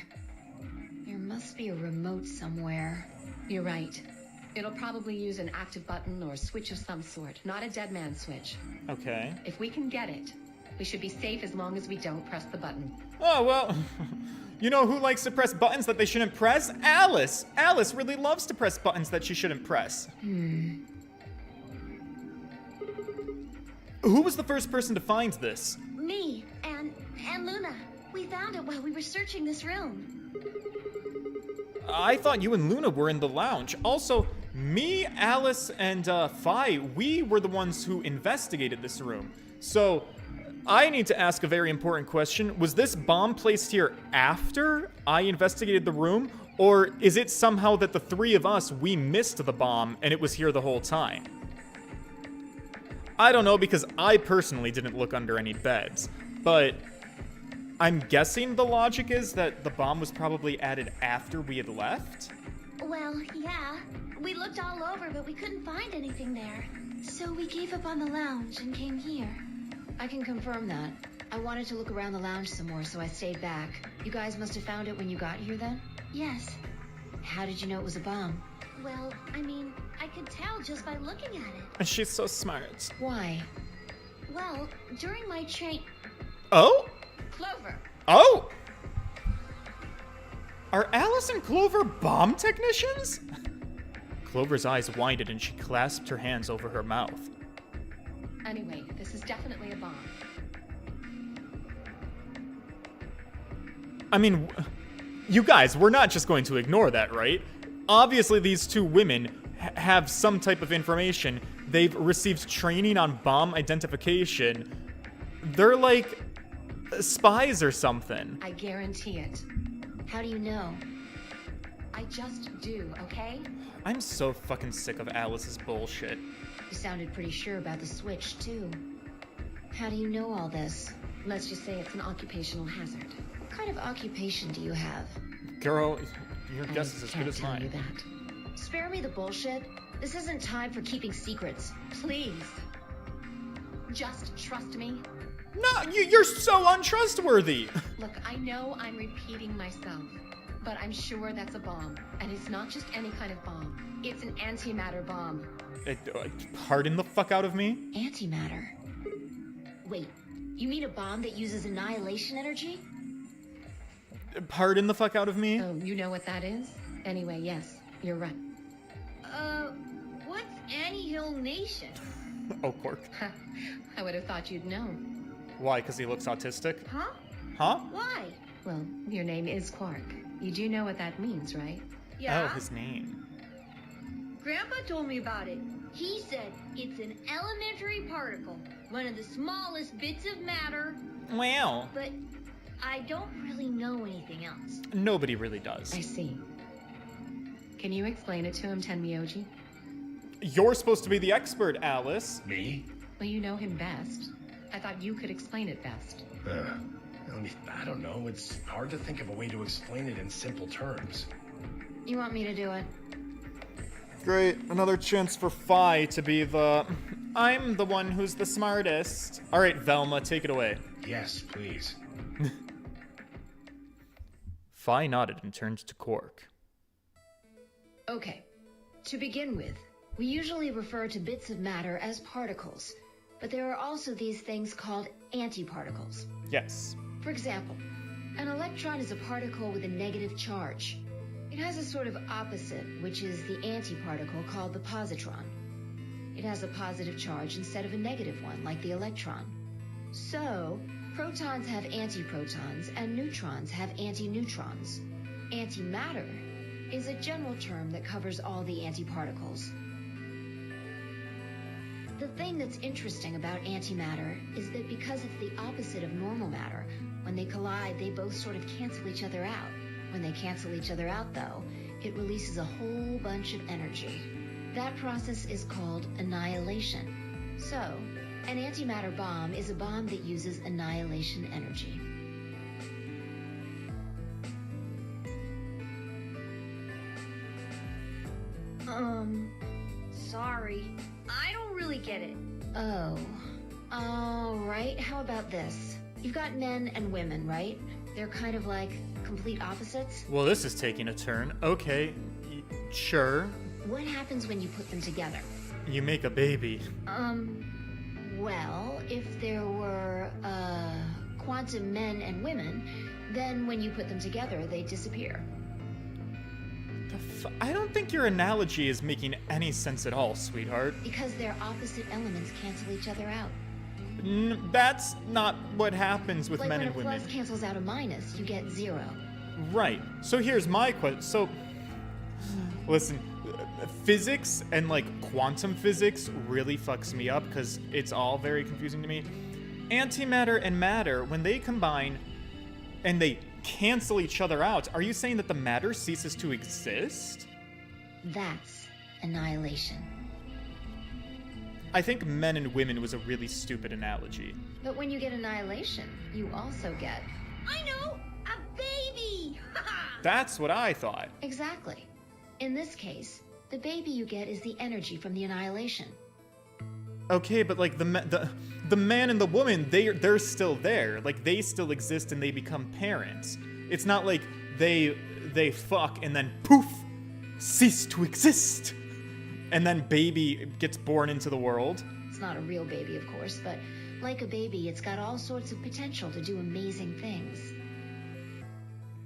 There must be a remote somewhere. You're right. It'll probably use an active button or switch of some sort, not a dead man switch. Okay. If we can get it, we should be safe as long as we don't press the button. Oh, well, you know who likes to press buttons that they shouldn't press? Alice! Alice really loves to press buttons that she shouldn't press. Who was the first person to find this? Me and Luna. We found it while we were searching this room. I thought you and Luna were in the lounge. Also, me, Alice, and Phi, we were the ones who investigated this room. So, I need to ask a very important question. Was this bomb placed here after I investigated the room? Or is it somehow that the 3 of us, we missed the bomb and it was here the whole time? I don't know, because I personally didn't look under any beds. But I'm guessing the logic is that the bomb was probably added after we had left? Well, yeah. We looked all over, but we couldn't find anything there. So we gave up on the lounge and came here. I can confirm that. I wanted to look around the lounge some more, so I stayed back. You guys must have found it when you got here then? Yes. How did you know it was a bomb? Well, I mean, I could tell just by looking at it. And she's so smart. Why? Well, during my train... Oh? Clover! Oh! Are Alice and Clover bomb technicians? Clover's eyes widened and she clasped her hands over her mouth. Anyway, this is definitely a bomb. I mean, you guys, we're not just going to ignore that, right? Obviously, these 2 women have some type of information. They've received training on bomb identification. They're like spies or something. I guarantee it. How do you know? I just do, okay? I'm so fucking sick of Alice's bullshit. You sounded pretty sure about the switch, too. How do you know all this? Let's just say it's an occupational hazard. What kind of occupation do you have? Girl, your guess is as good can't as tell you mine. that. Spare me the bullshit. This isn't time for keeping secrets. Please. Just trust me. No, you're so untrustworthy. Look, I know I'm repeating myself, but I'm sure that's a bomb. And it's not just any kind of bomb. It's an antimatter bomb. Pardon the fuck out of me? Antimatter. Wait, you mean a bomb that uses annihilation energy? Pardon the fuck out of me? Oh, you know what that is? Anyway, yes, you're right. What's Annie-Hill Nation? Oh, Quark. I would have thought you'd know. Why, because he looks autistic? Huh? Huh? Why? Well, your name is Quark. You do know what that means, right? Yeah. Oh, his name. Grandpa told me about it. He said it's an elementary particle, one of the smallest bits of matter, Well, but I don't really know anything else. nobody really does. I see. Can you explain it to him, Tenmyoji? You're supposed to be the expert, Alice. Me? Well, you know him best. I thought you could explain it best. I don't know. It's hard to think of a way to explain it in simple terms. You want me to do it? Great, another chance for Phi to be the... I'm the one who's the smartest. All right, Velma, take it away. Yes, please. Phi nodded and turned to Quark. Okay. To begin with, we usually refer to bits of matter as particles, but there are also these things called antiparticles. Yes. For example, an electron is a particle with a negative charge. It has a sort of opposite, which is the antiparticle called the positron. It has a positive charge instead of a negative one, like the electron. So, protons have antiprotons and neutrons have antineutrons. Antimatter is a general term that covers all the antiparticles. The thing that's interesting about antimatter is that because it's the opposite of normal matter, When they collide, they both sort of cancel each other out. When they cancel each other out, though, it releases a whole bunch of energy. That process is called annihilation. So, an antimatter bomb is a bomb that uses annihilation energy. Sorry. I don't really get it. Oh. Alright, how about this? You've got men and women, right? They're kind of like complete opposites. Well, this is taking a turn. Okay, sure. What happens when you put them together? You make a baby. Well, if there were, quantum men and women, then when you put them together, they disappear. I don't think your analogy is making any sense at all, sweetheart. Because their opposite elements cancel each other out. That's not what happens with Like men when and a women. plus cancels out a minus, you get 0. Right. So here's my question. So, listen, physics and like quantum physics really fucks me up because it's all very confusing to me. Antimatter and matter, when they combine and they cancel each other out, are you saying that the matter ceases to exist? That's annihilation. I think men and women was a really stupid analogy. But when you get annihilation, you also get... I know! A baby! That's what I thought. Exactly. In this case, the baby you get is the energy from the annihilation. Okay, but like the man and the woman, they're still there. Like they still exist and they become parents. It's not like they fuck and then poof, cease to exist. And then baby gets born into the world. It's not a real baby, of course, but like a baby, it's got all sorts of potential to do amazing things.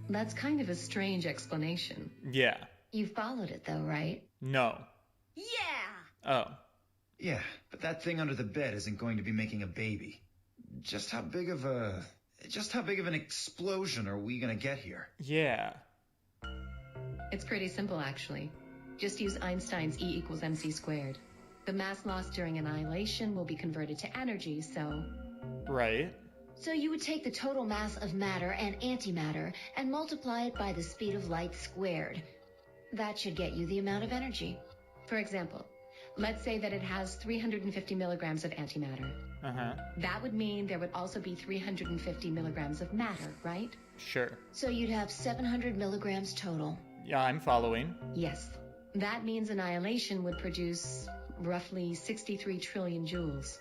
That's kind of a strange explanation. Yeah. You followed it though, right? No. Yeah! Oh. Yeah, but that thing under the bed isn't going to be making a baby. Just how big of an explosion are we gonna get here? Yeah. It's pretty simple, actually. Just use Einstein's E equals mc squared. The mass lost during annihilation will be converted to energy, so... Right. So you would take the total mass of matter and antimatter and multiply it by the speed of light squared. That should get you the amount of energy. For example, let's say that it has 350 milligrams of antimatter. Uh-huh. That would mean there would also be 350 milligrams of matter, right? Sure. So you'd have 700 milligrams total. Yeah, I'm following. Yes. That means annihilation would produce roughly 63 trillion joules.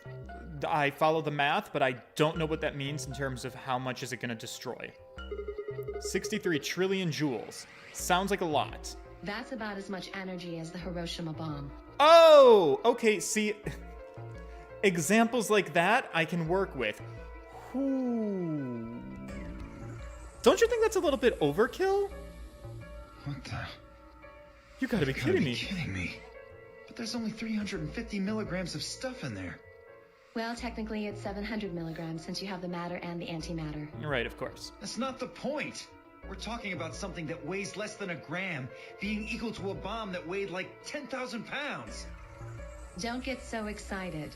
I follow the math, but I don't know what that means in terms of how much is it going to destroy. 63 trillion joules. Sounds like a lot. That's about as much energy as the Hiroshima bomb. Oh! Okay, see... Examples like that I can work with. Ooh. Don't you think that's a little bit overkill? What the? You gotta be kidding me. Kidding me. But there's only 350 milligrams of stuff in there. Well, technically it's 700 milligrams since you have the matter and the antimatter. Right, of course. That's not the point. We're talking about something that weighs less than a gram being equal to a bomb that weighed like 10,000 pounds. Don't get so excited.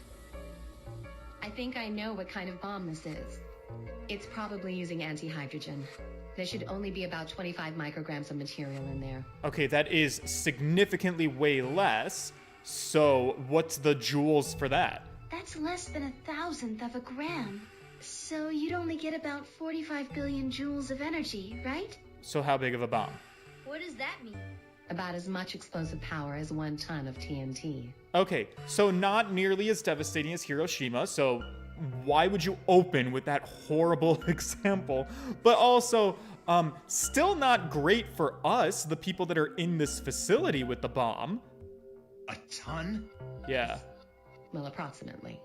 I think I know what kind of bomb this is. It's probably using antihydrogen. There should only be about 25 micrograms of material in there. Okay, that is significantly way less. So what's the joules for that? That's less than 1,000th of a gram. So you'd only get about 45 billion joules of energy, right? So how big of a bomb? What does that mean? About as much explosive power as 1 ton of TNT. Okay, so not nearly as devastating as Hiroshima, so why would you open with that horrible example? But also, still not great for us, the people that are in this facility with the bomb. A ton? Yeah. Well, approximately.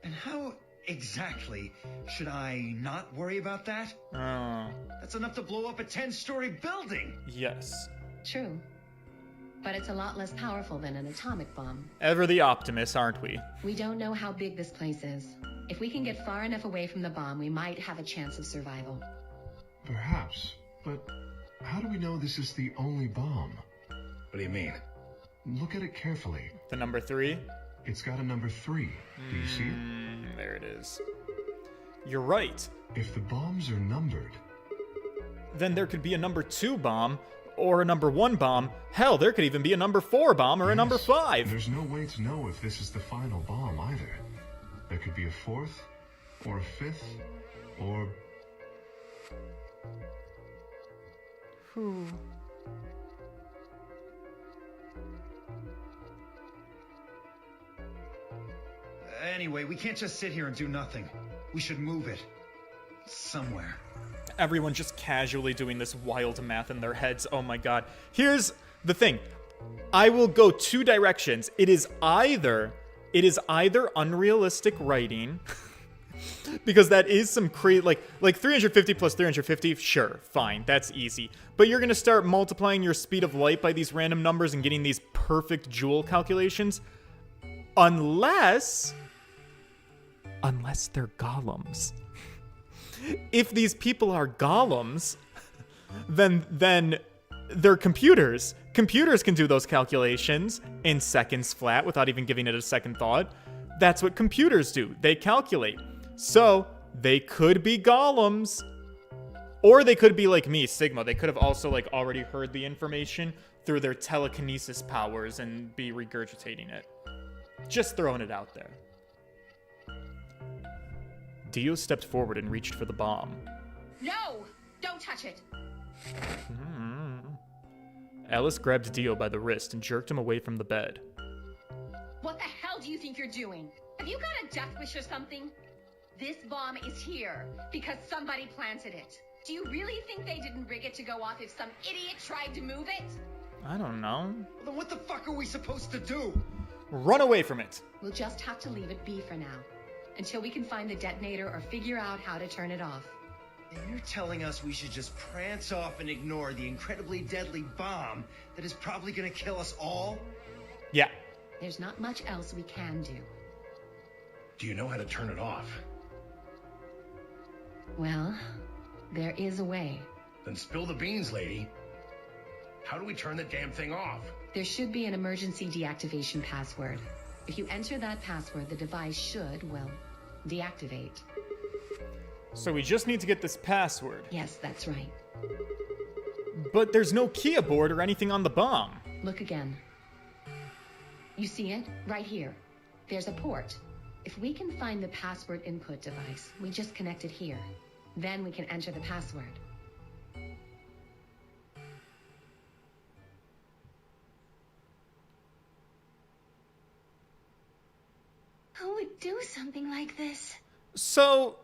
And how exactly should I not worry about that? That's enough to blow up a 10-story building! Yes. True. But it's a lot less powerful than an atomic bomb. Ever the optimist, aren't we? We don't know how big this place is. If we can get far enough away from the bomb, we might have a chance of survival. Perhaps, but how do we know this is the only bomb? What do you mean? Look at it carefully. The number 3? It's got a number 3. Do you see it? There it is. You're right. If the bombs are numbered, Then there could be a number 2 bomb, or a number 1 bomb. Hell, there could even be a number 4 bomb or a number 5. there's no way to know if this is the final bomb either. There could be a 4th, or a 5th, or... Anyway, we can't just sit here and do nothing. We should move it. Somewhere. Everyone just casually doing this wild math in their heads. Oh my god. Here's the thing. I will go 2 directions. It is either unrealistic writing because that is some like 350 plus 350, sure, fine, that's easy. But you're going to start multiplying your speed of light by these random numbers and getting these perfect joule calculations unless they're golems. If these people are golems, then they're computers. Computers can do those calculations in seconds flat without even giving it a second thought. That's what computers do. They calculate. So they could be golems. Or they could be like me, Sigma. They could have also like already heard the information through their telekinesis powers and be regurgitating it. Just throwing it out there. Dio stepped forward and reached for the bomb. No! Don't touch it! Alice grabbed Dio by the wrist and jerked him away from the bed. What the hell do you think you're doing? Have you got a death wish or something? This bomb is here because somebody planted it. Do you really think they didn't rig it to go off if some idiot tried to move it? I don't know. Then what the fuck are we supposed to do? Run away from it. We'll just have to leave it be for now, until we can find the detonator or figure out how to turn it off. And you're telling us we should just prance off and ignore the incredibly deadly bomb that is probably gonna kill us all? Yeah. There's not much else we can do. Do you know how to turn it off? Well, there is a way. Then spill the beans, lady. How do we turn the damn thing off? There should be an emergency deactivation password. If you enter that password, the device should, well, deactivate. So we just need to get this password. Yes, that's right. But there's no key aboard or anything on the bomb. Look again. You see it? Right here. There's a port. If we can find the password input device, we just connect it here. Then we can enter the password. Who would do something like this? So,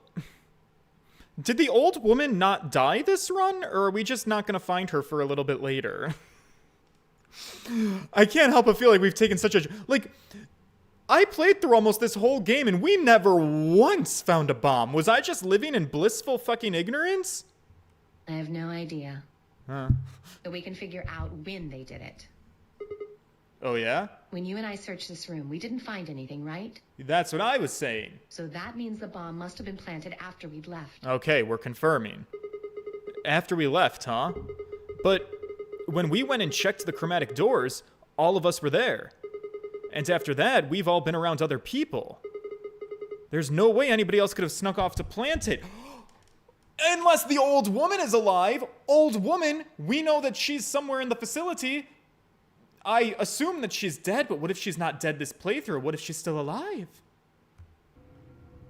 did the old woman not die this run, or are we just not going to find her for a little bit later? I can't help but feel like we've taken such a... Like, I played through almost this whole game and we never once found a bomb. Was I just living in blissful fucking ignorance? I have no idea. Huh. But we can figure out when they did it. Oh, yeah? When you and I searched this room, we didn't find anything, right? That's what I was saying. So that means the bomb must have been planted after we'd left. Okay, we're confirming. After we left, huh? But when we went and checked the chromatic doors, all of us were there. And after that, we've all been around other people. There's no way anybody else could have snuck off to plant it. Unless the old woman is alive. Old woman, we know that she's somewhere in the facility. I assume that she's dead, but what if she's not dead this playthrough? What if she's still alive?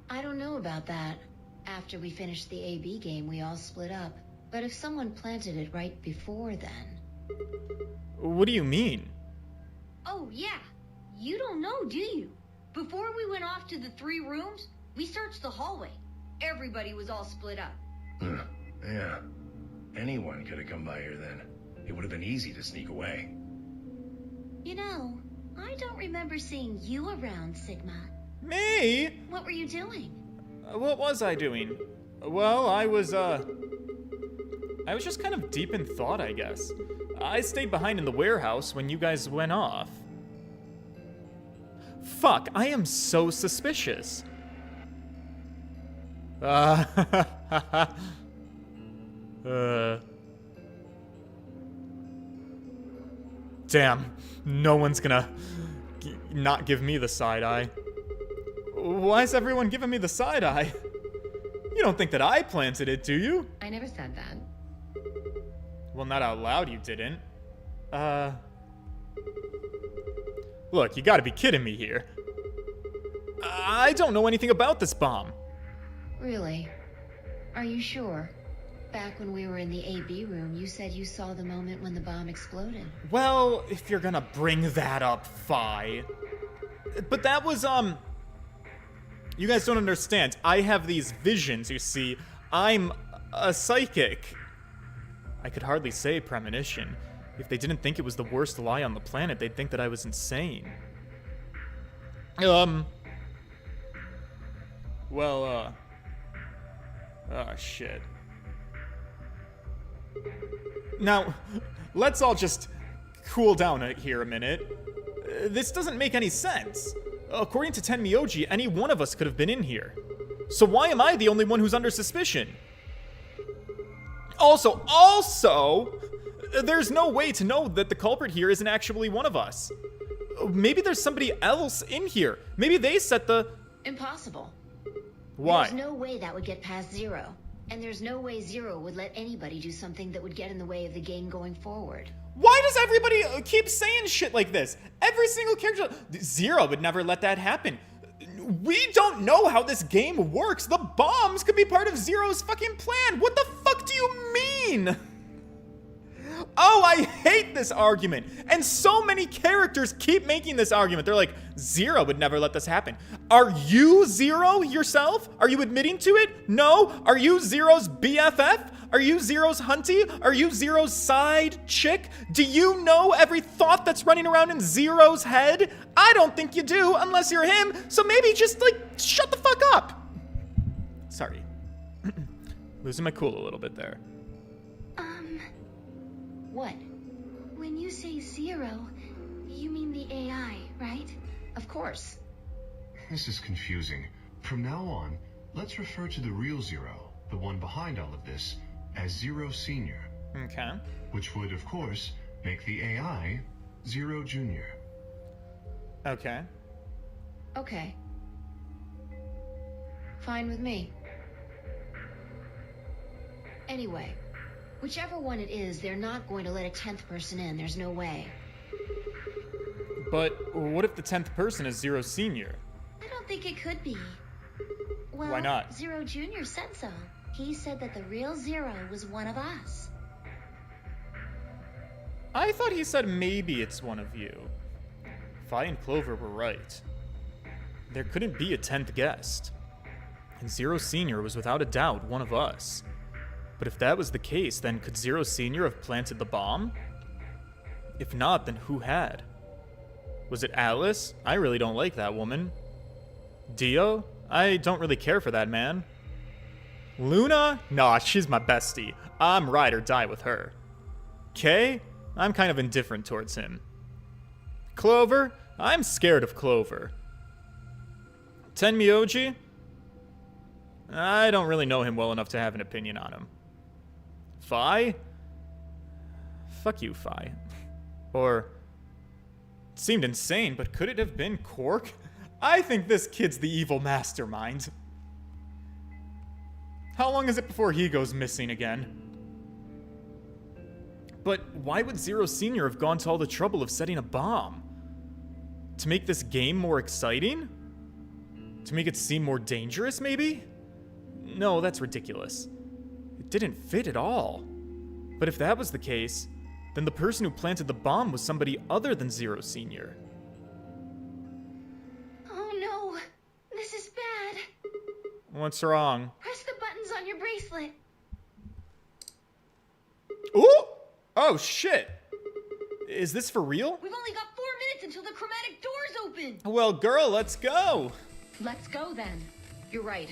I don't know about that. After we finished the AB game, we all split up. But if someone planted it right before then... What do you mean? Oh, yeah. You don't know, do you? Before we went off to the 3 rooms, we searched the hallway. Everybody was all split up. Yeah. Anyone could have come by here then. It would have been easy to sneak away. You know, I don't remember seeing you around, Sigma. Me? What were you doing? What was I doing? Well, I was just kind of deep in thought, I guess. I stayed behind in the warehouse when you guys went off. Fuck, I am so suspicious. Damn, no one's gonna not give me the side eye. Why is everyone giving me the side eye? You don't think that I planted it, do you? I never said that. Well, not out loud you didn't. Look, you gotta be kidding me here. I don't know anything about this bomb. Really? Are you sure? Back when we were in the AB room, you said you saw the moment when the bomb exploded. Well, if you're gonna bring that up, Fi. But that was, you guys don't understand. I have these visions, you see. I'm a psychic. I could hardly say premonition. If they didn't think it was the worst lie on the planet, they'd think that I was insane. Well, oh, shit. Now, let's all just cool down here a minute. This doesn't make any sense. According to Tenmyoji, any one of us could have been in here. So why am I the only one who's under suspicion? Also, there's no way to know that the culprit here isn't actually one of us. Maybe there's somebody else in here. Maybe they set the... Impossible. Why? There's no way that would get past Zero. And there's no way Zero would let anybody do something that would get in the way of the game going forward. Why does everybody keep saying shit like this? Every single character... Zero would never let that happen. We don't know how this game works. The bombs could be part of Zero's fucking plan. What the fuck do you mean? Oh, I hate this argument. And so many characters keep making this argument. They're like, Zero would never let this happen. Are you Zero yourself? Are you admitting to it? No? Are you Zero's BFF? Are you Zero's hunty? Are you Zero's side chick? Do you know every thought that's running around in Zero's head? I don't think you do, unless you're him. So maybe just, like, shut the fuck up. Sorry. Losing my cool a little bit there. What? When you say Zero, you mean the AI, right? Of course. This is confusing. From now on, let's refer to the real Zero, the one behind all of this, as Zero Senior. Okay. Which would, of course, make the AI Zero Junior. Okay. Okay. Fine with me. Anyway, whichever one it is, they're not going to let a 10th person in. There's no way. But what if the 10th person is Zero Senior? I don't think it could be. Well, Why not? Zero Jr. said so. He said that the real Zero was one of us. I thought he said maybe it's one of you. Fi and Clover were right. There couldn't be a 10th guest. And Zero Senior was without a doubt one of us. But if that was the case, then could Zero Senior have planted the bomb? If not, then who had? Was it Alice? I really don't like that woman. Dio? I don't really care for that man. Luna? Nah, she's my bestie. I'm ride or die with her. Kay? I'm kind of indifferent towards him. Clover? I'm scared of Clover. Tenmyoji? I don't really know him well enough to have an opinion on him. Fi? Fuck you, Fi. Or... It seemed insane, but could it have been Quark? I think this kid's the evil mastermind. How long is it before he goes missing again? But why would Zero Senior have gone to all the trouble of setting a bomb? To make this game more exciting? To make it seem more dangerous, maybe? No, that's ridiculous. It didn't fit at all. But if that was the case, then the person who planted the bomb was somebody other than Zero Senior. Oh no, this is bad. What's wrong? Press the buttons on your bracelet. Ooh! Oh, shit! Is this for real? We've only got 4 minutes until the chromatic doors open. Well, girl, let's go! Let's go then. You're right.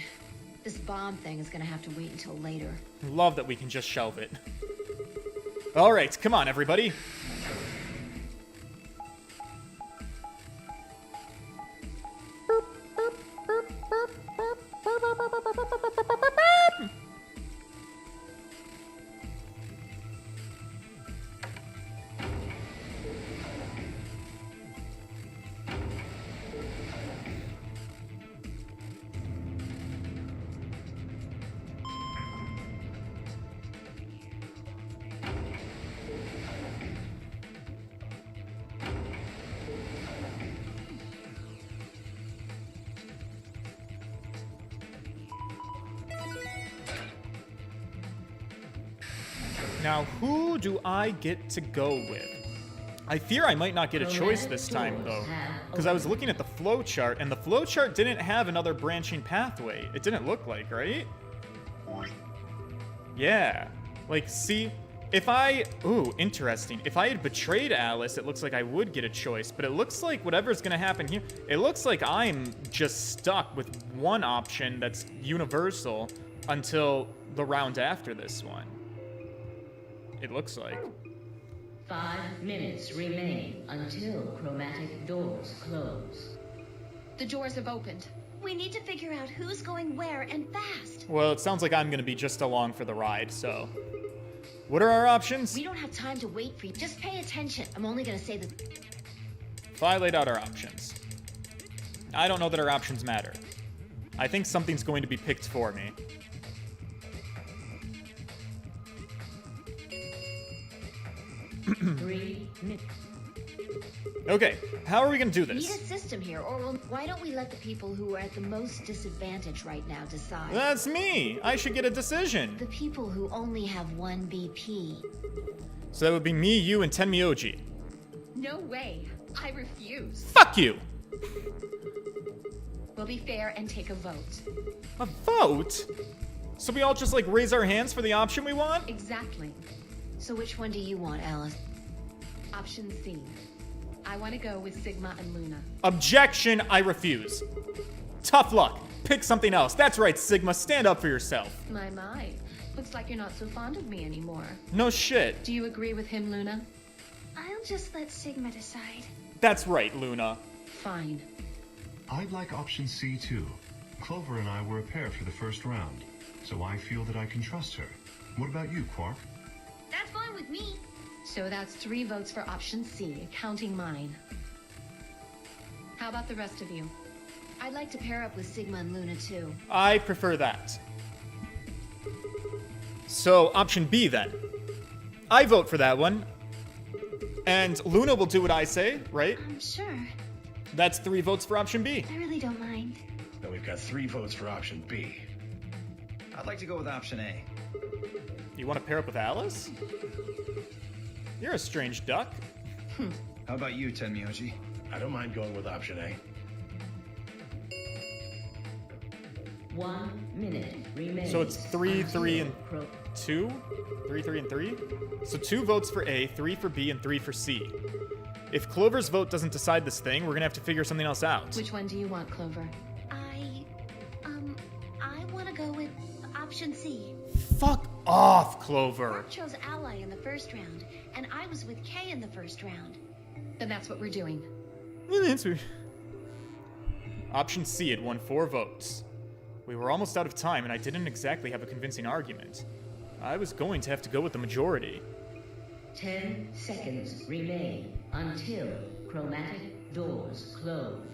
This bomb thing is gonna have to wait until later. Love that we can just shelve it. Alright, come on, everybody. Now, who do I get to go with? I fear I might not get a choice this time, though, because I was looking at the flow chart, and the flow chart didn't have another branching pathway. It didn't look like, right? Yeah. Like, see, if I... Ooh, interesting. If I had betrayed Alice, it looks like I would get a choice, but it looks like whatever's going to happen here, it looks like I'm just stuck with one option that's universal until the round after this one. It looks like. 5 minutes remain until chromatic doors close. The doors have opened. We need to figure out who's going where and fast. Well, it sounds like I'm going to be just along for the ride, so... What are our options? We don't have time to wait for you. Just pay attention. I'm only gonna say that... If I laid out our options. I don't know that our options matter. I think something's going to be picked for me. Okay, how are we gonna do We need a this? system here, or why don't we let the people who are at the most disadvantage right now decide? That's me! I should get a decision. The people who only have 1 BP. So that would be me, you, and Tenmyoji. No way. I refuse. Fuck you! We'll be fair and take a vote. A vote? So we all just, like, raise our hands for the option we want? Exactly. So which one do you want, Alice? Option C. I want to go with Sigma and Luna. Objection, I refuse. Tough luck. Pick something else. That's right, Sigma. Stand up for yourself. My. Looks like you're not so fond of me anymore. No shit. Do you agree with him, Luna? I'll just let Sigma decide. That's right, Luna. Fine. I'd like option C too. Clover and I were a pair for the first round, so I feel that I can trust her. What about you, Quark? That's fine with me. So that's 3 votes for option C, counting mine. How about the rest of you? I'd like to pair up with Sigma and Luna too. I prefer that. So, option B then. I vote for that one. And Luna will do what I say, right? I'm sure. That's 3 votes for option B. I really don't mind. Then we've got 3 votes for option B. I'd like to go with option A. You want to pair up with Alice? You're a strange duck. How about you, Tenmyoji? I don't mind going with option A. 1 minute remains. So it's 3, 3, and 2? 3, 3, and 3? So 2 votes for A, 3 for B, and 3 for C. If Clover's vote doesn't decide this thing, we're gonna have to figure something else out. Which one do you want, Clover? I want to go with option C. Fuck off, Clover. Mark chose Ally in the first round, and I was with Kay in the first round. Then that's what we're doing. Option C had won 4 votes. We were almost out of time, and I didn't exactly have a convincing argument. I was going to have to go with the majority. 10 seconds remain until chromatic doors close.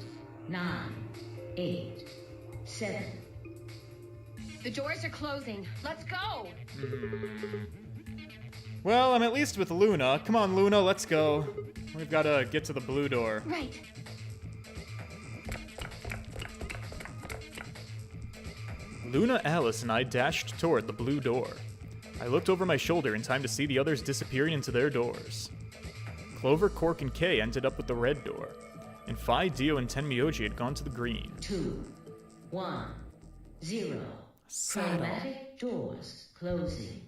9, 8, 7. The doors are closing. Let's go! Well, I'm at least with Luna. Come on, Luna, let's go. We've got to get to the blue door. Right. Luna, Alice, and I dashed toward the blue door. I looked over my shoulder in time to see the others disappearing into their doors. Clover, Quark, and Kay ended up with the red door, and Phi, Dio, and Tenmyoji had gone to the green. 2, 1, 0. Chromatic doors closing.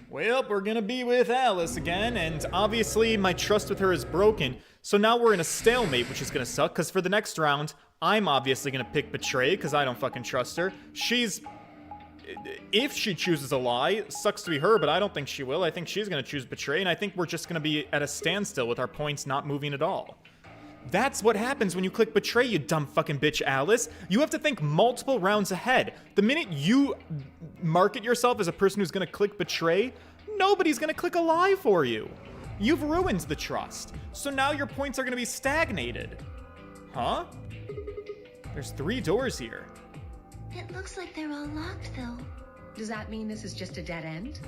Well, we're gonna be with Alice again, and obviously my trust with her is broken, so now we're in a stalemate, which is gonna suck, because for the next round, I'm obviously gonna pick Betray, because I don't fucking trust her. If she chooses a lie, sucks to be her, but I don't think she will. I think she's gonna choose Betray, and I think we're just gonna be at a standstill with our points not moving at all. That's what happens when you click Betray, you dumb fucking bitch, Alice. You have to think multiple rounds ahead. The minute you market yourself as a person who's gonna click Betray, nobody's gonna click a lie for you. You've ruined the trust. So now your points are gonna be stagnated. Huh? There's 3 doors here. It looks like they're all locked, though. Does that mean this is just a dead end?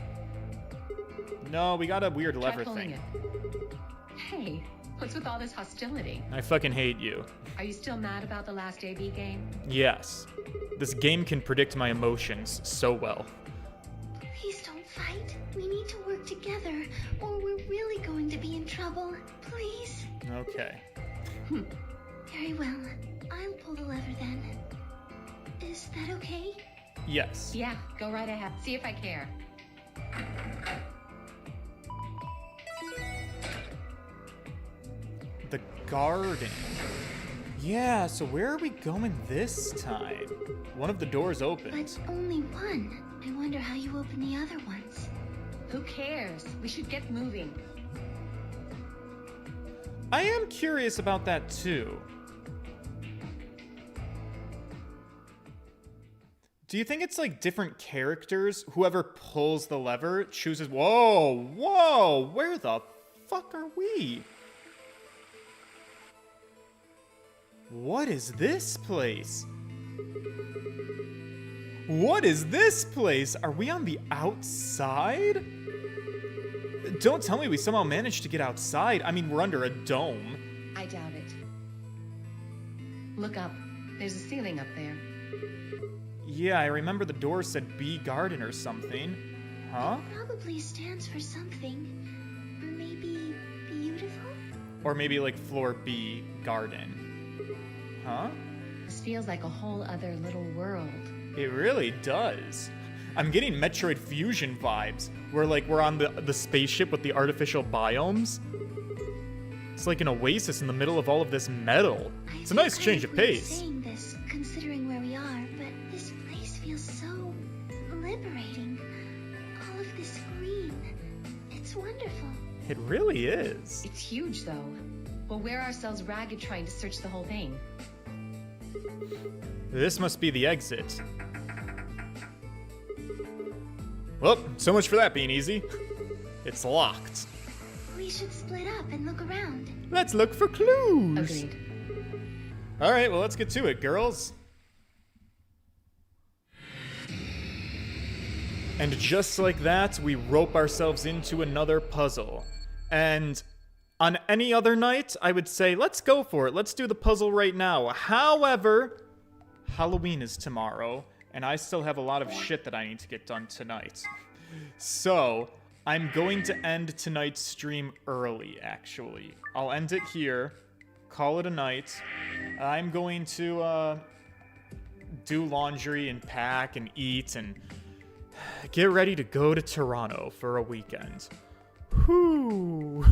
No, we got a weird Try lever pulling thing. it. Hey, what's with all this hostility? I fucking hate you. Are you still mad about the last AB game? Yes. This game can predict my emotions so well. fight. We need to work together, or we're really going to be in trouble. Please? Okay. Very well. I'll pull the lever then. Is that okay? Yes. Yeah, go right ahead. See if I care. The garden. Yeah, so where are we going this time? One of the doors opened. But only one. I wonder how you open the other ones. Who cares? We should get moving. I am curious about that too. Do you think it's like different characters? Whoever pulls the lever chooses... Whoa, whoa, where the fuck are we? What is this place? What is this place? Are we on the outside? Don't tell me we somehow managed to get outside. I mean, we're under a dome. I doubt it. Look up. There's a ceiling up there. Yeah, I remember the door said B Garden or something. Huh? It probably stands for something. Or maybe beautiful? Or maybe like floor B Garden. Huh? This feels like a whole other little world. It really does. I'm getting Metroid Fusion vibes, where like we're on the spaceship with the artificial biomes. It's like an oasis in the middle of all of this metal. It's a nice change of pace. Saying this, considering where we are, but this place feels so liberating. All of this green. It's wonderful. It really is. It's huge, though. We'll wear ourselves ragged trying to search the whole thing. This must be the exit. Well, so much for that being easy. It's locked. We should split up and look around. Let's look for clues. Agreed. All right, well, let's get to it, girls. And just like that, we rope ourselves into another puzzle. And on any other night, I would say, let's go for it. Let's do the puzzle right now. However, Halloween is tomorrow, and I still have a lot of shit that I need to get done tonight. So, I'm going to end tonight's stream early, actually. I'll end it here, call it a night. I'm going to do laundry and pack and eat and get ready to go to Toronto for a weekend. Whew.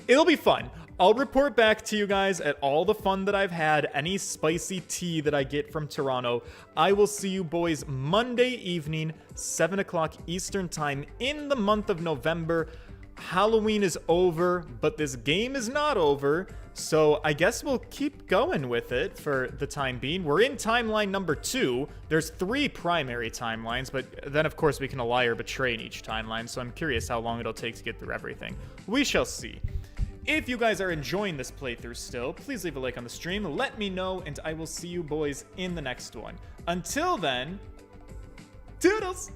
It'll be fun. I'll report back to you guys at all the fun that I've had, any spicy tea that I get from Toronto. I will see you boys Monday evening, 7 o'clock Eastern Time in the month of November. Halloween is over, but this game is not over, so I guess we'll keep going with it for the time being. We're in timeline number 2. There's 3 primary timelines, but then of course we can ally or betray in each timeline, so I'm curious how long it'll take to get through everything. We shall see. If you guys are enjoying this playthrough still, please leave a like on the stream, let me know, and I will see you boys in the next one. Until then, toodles!